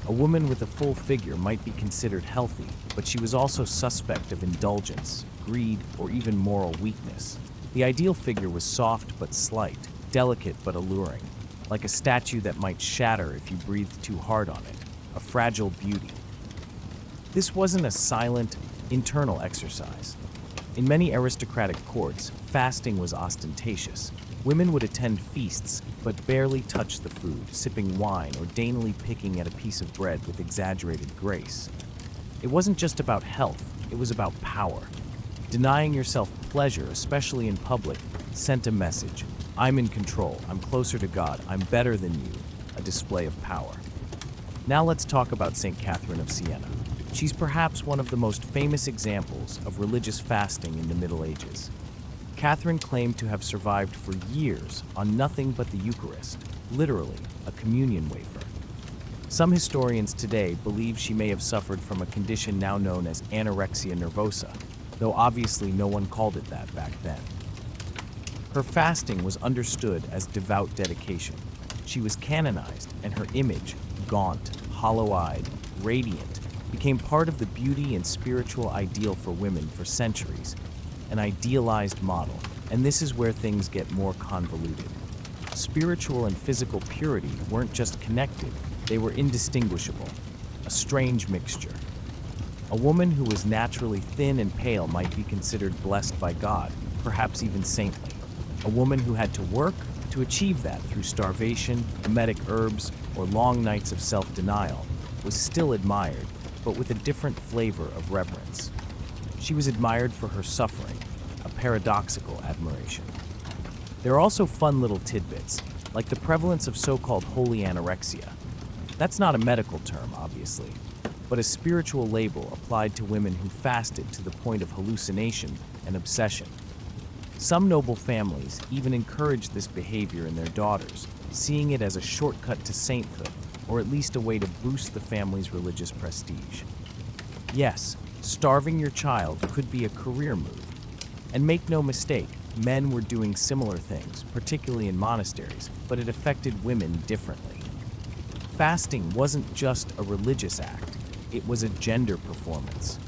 A woman with a full figure might be considered healthy, but she was also suspect of indulgence, greed, or even moral weakness. The ideal figure was soft but slight, delicate but alluring, like a statue that might shatter if you breathed too hard on it, a fragile beauty. This wasn't a silent, internal exercise. In many aristocratic courts, fasting was ostentatious. Women would attend feasts, but barely touch the food, sipping wine or daintily picking at a piece of bread with exaggerated grace. It wasn't just about health, it was about power. Denying yourself pleasure, especially in public, sent a message. I'm in control, I'm closer to God, I'm better than you, a display of power. Now let's talk about St. Catherine of Siena. She's perhaps one of the most famous examples of religious fasting in the Middle Ages. Catherine claimed to have survived for years on nothing but the Eucharist, literally a communion wafer. Some historians today believe she may have suffered from a condition now known as anorexia nervosa, though obviously no one called it that back then. Her fasting was understood as devout dedication. She was canonized, and her image, gaunt, hollow-eyed, radiant, became part of the beauty and spiritual ideal for women for centuries, an idealized model, and this is where things get more convoluted. Spiritual and physical purity weren't just connected, they were indistinguishable, a strange mixture. A woman who was naturally thin and pale might be considered blessed by God, perhaps even saintly. A woman who had to work to achieve that through starvation, emetic herbs, or long nights of self-denial was still admired, but with a different flavor of reverence. She was admired for her suffering, a paradoxical admiration. There are also fun little tidbits, like the prevalence of so-called holy anorexia. That's not a medical term, obviously, but a spiritual label applied to women who fasted to the point of hallucination and obsession. Some noble families even encouraged this behavior in their daughters, seeing it as a shortcut to sainthood, or at least a way to boost the family's religious prestige. Yes, starving your child could be a career move. And make no mistake, men were doing similar things, particularly in monasteries, but it affected women differently. Fasting wasn't just a religious act, it was a gender performance.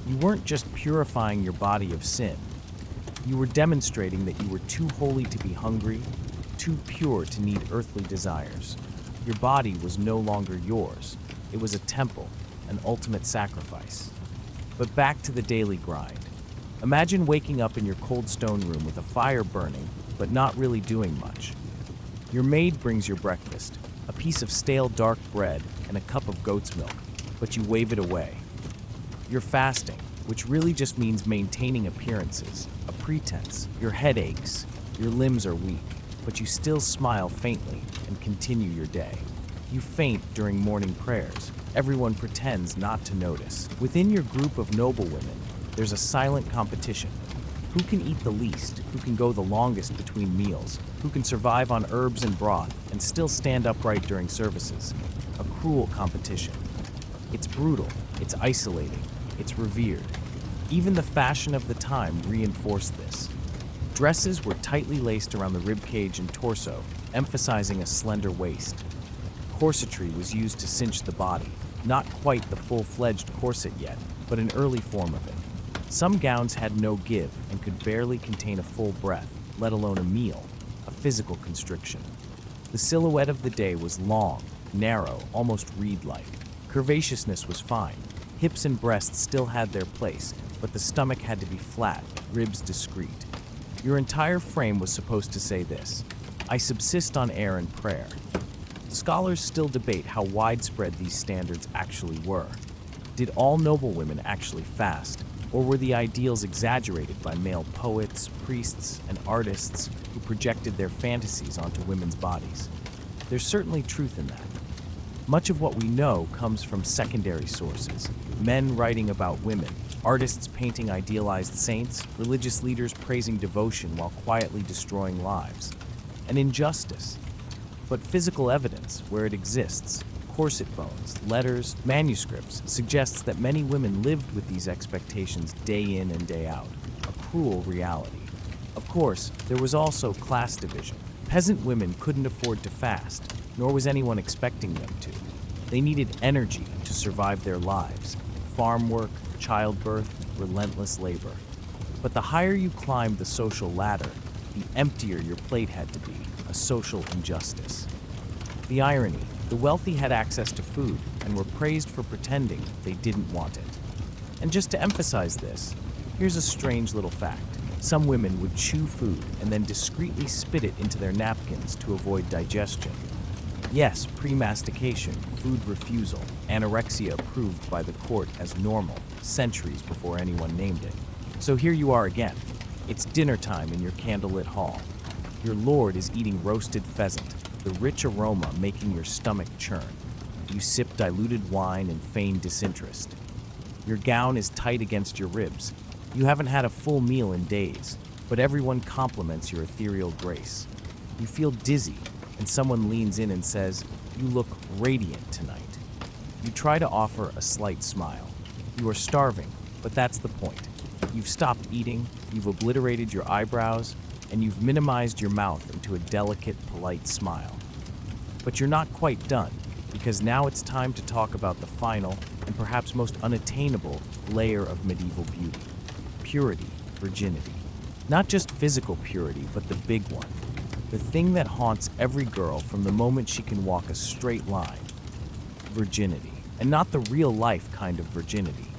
You weren't just purifying your body of sin. You were demonstrating that you were too holy to be hungry, too pure to need earthly desires. Your body was no longer yours. It was a temple, an ultimate sacrifice. But back to the daily grind. Imagine waking up in your cold stone room with a fire burning, but not really doing much. Your maid brings your breakfast, a piece of stale dark bread and a cup of goat's milk, but you wave it away. You're fasting, which really just means maintaining appearances, a pretense. Your head aches, your limbs are weak, but you still smile faintly and continue your day. You faint during morning prayers. Everyone pretends not to notice. Within your group of noble women, there's a silent competition. Who can eat the least? Who can go the longest between meals? Who can survive on herbs and broth and still stand upright during services? A cruel competition. It's brutal, it's isolating, it's revered. Even the fashion of the time reinforced this. Dresses were tightly laced around the ribcage and torso, emphasizing a slender waist. Corsetry was used to cinch the body, not quite the full-fledged corset yet, but an early form of it. Some gowns had no give and could barely contain a full breath, let alone a meal, a physical constriction. The silhouette of the day was long, narrow, almost reed-like. Curvaceousness was fine. Hips and breasts still had their place, but the stomach had to be flat, ribs discreet. Your entire frame was supposed to say this: I subsist on air and prayer. Scholars still debate how widespread these standards actually were. Did all noble women actually fast, or were the ideals exaggerated by male poets, priests, and artists who projected their fantasies onto women's bodies? There's certainly truth in that. Much of what we know comes from secondary sources: men writing about women, artists painting idealized saints, religious leaders praising devotion while quietly destroying lives. An injustice. But physical evidence, where it exists, corset bones, letters, manuscripts, suggests that many women lived with these expectations day in and day out, a cruel reality. Of course, there was also class division. Peasant women couldn't afford to fast, nor was anyone expecting them to. They needed energy to survive their lives: farm work, childbirth, relentless labor. But the higher you climbed the social ladder, the emptier your plate had to be, a social injustice. The irony: the wealthy had access to food and were praised for pretending they didn't want it. And just to emphasize this, here's a strange little fact. Some women would chew food and then discreetly spit it into their napkins to avoid digestion. Yes, pre-mastication, food refusal, anorexia approved by the court as normal, centuries before anyone named it. So here you are again. It's dinner time in your candlelit hall. Your lord is eating roasted pheasant, the rich aroma making your stomach churn. You sip diluted wine and feign disinterest. Your gown is tight against your ribs. You haven't had a full meal in days, but everyone compliments your ethereal grace. You feel dizzy, and someone leans in and says, "You look radiant tonight." You try to offer a slight smile. You are starving, but that's the point. You've stopped eating, you've obliterated your eyebrows, and you've minimized your mouth into a delicate, polite smile. But you're not quite done, because now it's time to talk about the final, and perhaps most unattainable, layer of medieval beauty: purity, virginity. Not just physical purity, but the big one. The thing that haunts every girl from the moment she can walk a straight line. Virginity. And not the real-life kind of virginity.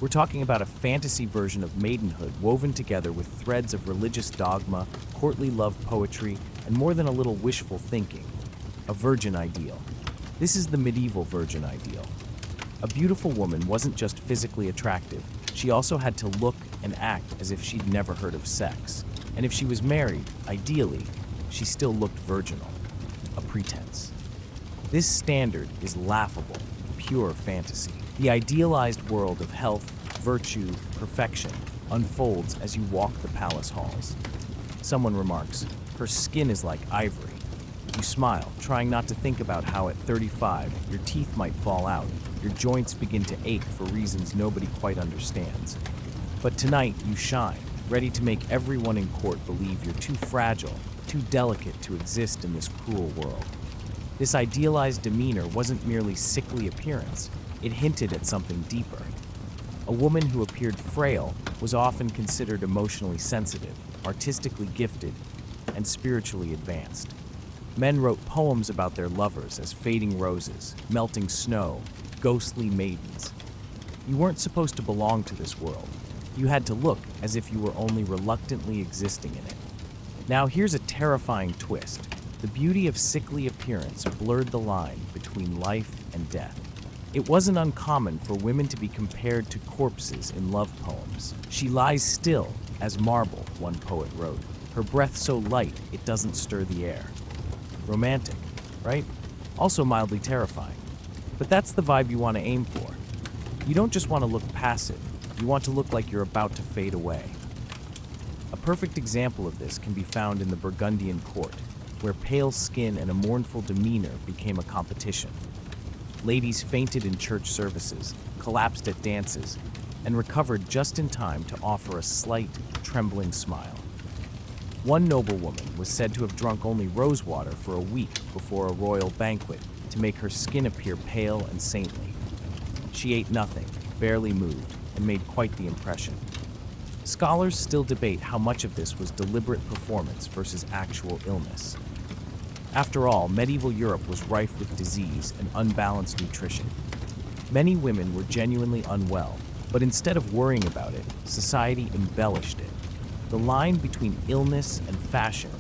We're talking about a fantasy version of maidenhood woven together with threads of religious dogma, courtly love poetry, and more than a little wishful thinking. A virgin ideal. This is the medieval virgin ideal. A beautiful woman wasn't just physically attractive, she also had to look and act as if she'd never heard of sex. And if she was married, ideally, she still looked virginal. A pretense. This standard is laughable, pure fantasy. The idealized world of health, virtue, perfection, unfolds as you walk the palace halls. Someone remarks, "Her skin is like ivory." You smile, trying not to think about how at 35, your teeth might fall out, your joints begin to ache for reasons nobody quite understands. But tonight, you shine, ready to make everyone in court believe you're too fragile, too delicate to exist in this cruel world. This idealized demeanor wasn't merely sickly appearance, it hinted at something deeper. A woman who appeared frail was often considered emotionally sensitive, artistically gifted, and spiritually advanced. Men wrote poems about their lovers as fading roses, melting snow, ghostly maidens. You weren't supposed to belong to this world. You had to look as if you were only reluctantly existing in it. Now here's a terrifying twist. The beauty of sickly appearance blurred the line between life and death. It wasn't uncommon for women to be compared to corpses in love poems. "She lies still as marble," one poet wrote. "Her breath so light it doesn't stir the air." Romantic, right? Also mildly terrifying. But that's the vibe you want to aim for. You don't just want to look passive, you want to look like you're about to fade away. A perfect example of this can be found in the Burgundian court, where pale skin and a mournful demeanor became a competition. Ladies fainted in church services, collapsed at dances, and recovered just in time to offer a slight, trembling smile. One noblewoman was said to have drunk only rose water for a week before a royal banquet to make her skin appear pale and saintly. She ate nothing, barely moved, and made quite the impression. Scholars still debate how much of this was deliberate performance versus actual illness. After all, medieval Europe was rife with disease and unbalanced nutrition. Many women were genuinely unwell, but instead of worrying about it, society embellished it. The line between illness and fashion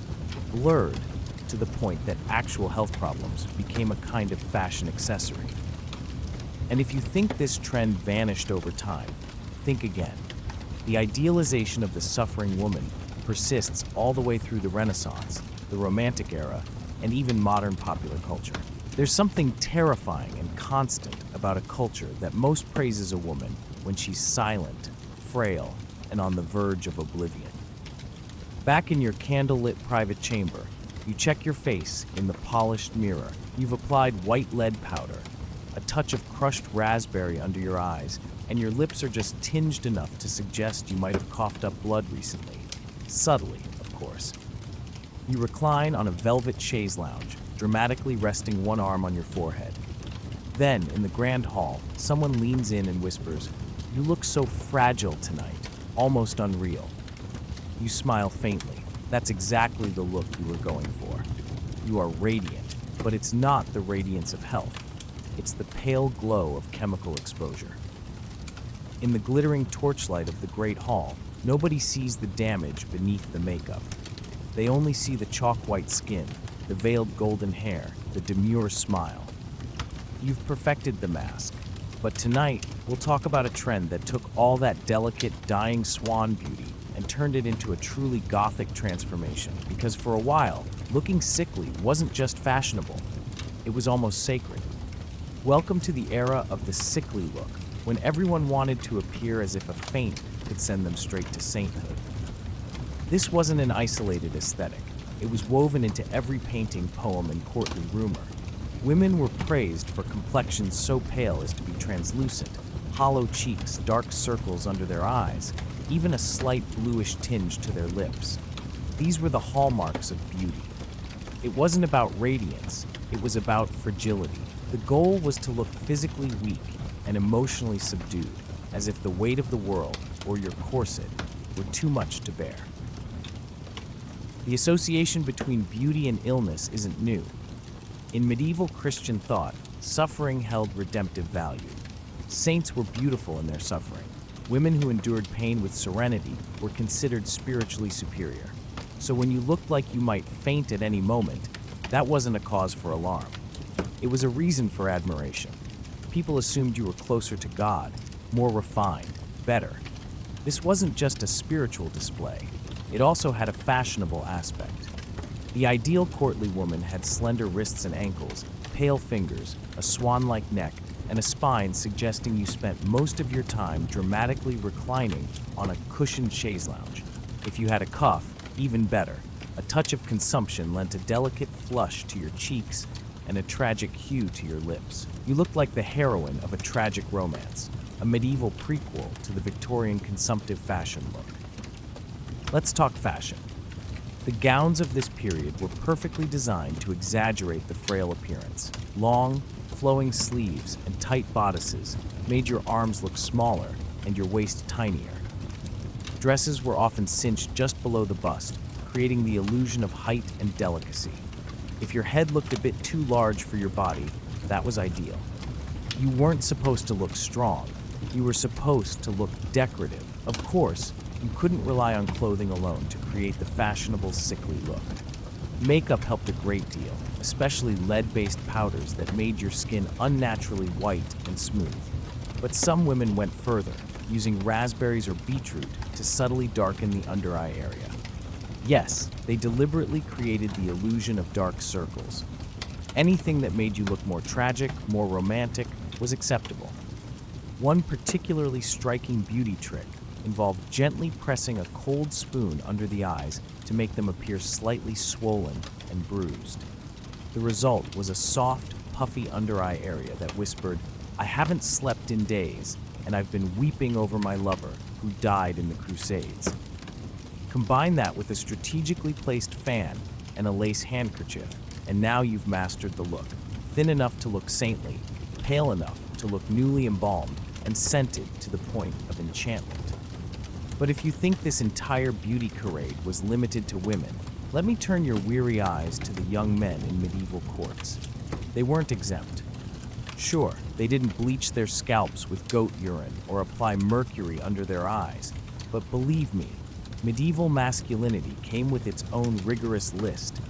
blurred to the point that actual health problems became a kind of fashion accessory. And if you think this trend vanished over time, think again. The idealization of the suffering woman persists all the way through the Renaissance, the Romantic era, and even modern popular culture. There's something terrifying and constant about a culture that most praises a woman when she's silent, frail, and on the verge of oblivion. Back in your candlelit private chamber, you check your face in the polished mirror. You've applied white lead powder, a touch of crushed raspberry under your eyes, and your lips are just tinged enough to suggest you might have coughed up blood recently. Subtly, of course. You recline on a velvet chaise lounge, dramatically resting one arm on your forehead. Then, in the grand hall, someone leans in and whispers, "You look so fragile tonight, almost unreal." You smile faintly. That's exactly the look you were going for. You are radiant, but it's not the radiance of health. It's the pale glow of chemical exposure. In the glittering torchlight of the great hall, nobody sees the damage beneath the makeup. They only see the chalk-white skin, the veiled golden hair, the demure smile. You've perfected the mask, but tonight we'll talk about a trend that took all that delicate, dying swan beauty and turned it into a truly gothic transformation, because for a while, looking sickly wasn't just fashionable, it was almost sacred. Welcome to the era of the sickly look, when everyone wanted to appear as if a faint could send them straight to sainthood. This wasn't an isolated aesthetic. It was woven into every painting, poem, and courtly rumor. Women were praised for complexions so pale as to be translucent, hollow cheeks, dark circles under their eyes, even a slight bluish tinge to their lips. These were the hallmarks of beauty. It wasn't about radiance, it was about fragility. The goal was to look physically weak and emotionally subdued, as if the weight of the world, or your corset, were too much to bear. The association between beauty and illness isn't new. In medieval Christian thought, suffering held redemptive value. Saints were beautiful in their suffering. Women who endured pain with serenity were considered spiritually superior. So when you looked like you might faint at any moment, that wasn't a cause for alarm. It was a reason for admiration. People assumed you were closer to God, more refined, better. This wasn't just a spiritual display. It also had a fashionable aspect. The ideal courtly woman had slender wrists and ankles, pale fingers, a swan-like neck, and a spine suggesting you spent most of your time dramatically reclining on a cushioned chaise lounge. If you had a cough, even better. A touch of consumption lent a delicate flush to your cheeks and a tragic hue to your lips. You looked like the heroine of a tragic romance, a medieval prequel to the Victorian consumptive fashion look. Let's talk fashion. The gowns of this period were perfectly designed to exaggerate the frail appearance. Long, flowing sleeves and tight bodices made your arms look smaller and your waist tinier. Dresses were often cinched just below the bust, creating the illusion of height and delicacy. If your head looked a bit too large for your body, that was ideal. You weren't supposed to look strong. You were supposed to look decorative. Of course, you couldn't rely on clothing alone to create the fashionable, sickly look. Makeup helped a great deal, especially lead-based powders that made your skin unnaturally white and smooth. But some women went further, using raspberries or beetroot to subtly darken the under-eye area. Yes, they deliberately created the illusion of dark circles. Anything that made you look more tragic, more romantic, was acceptable. One particularly striking beauty trick involved gently pressing a cold spoon under the eyes to make them appear slightly swollen and bruised. The result was a soft, puffy under-eye area that whispered, "I haven't slept in days, and I've been weeping over my lover who died in the Crusades." Combine that with a strategically placed fan and a lace handkerchief, and now you've mastered the look. Thin enough to look saintly, pale enough to look newly embalmed, and scented to the point of enchantment. But if you think this entire beauty parade was limited to women, let me turn your weary eyes to the young men in medieval courts. They weren't exempt. Sure, they didn't bleach their scalps with goat urine or apply mercury under their eyes, but believe me, medieval masculinity came with its own rigorous list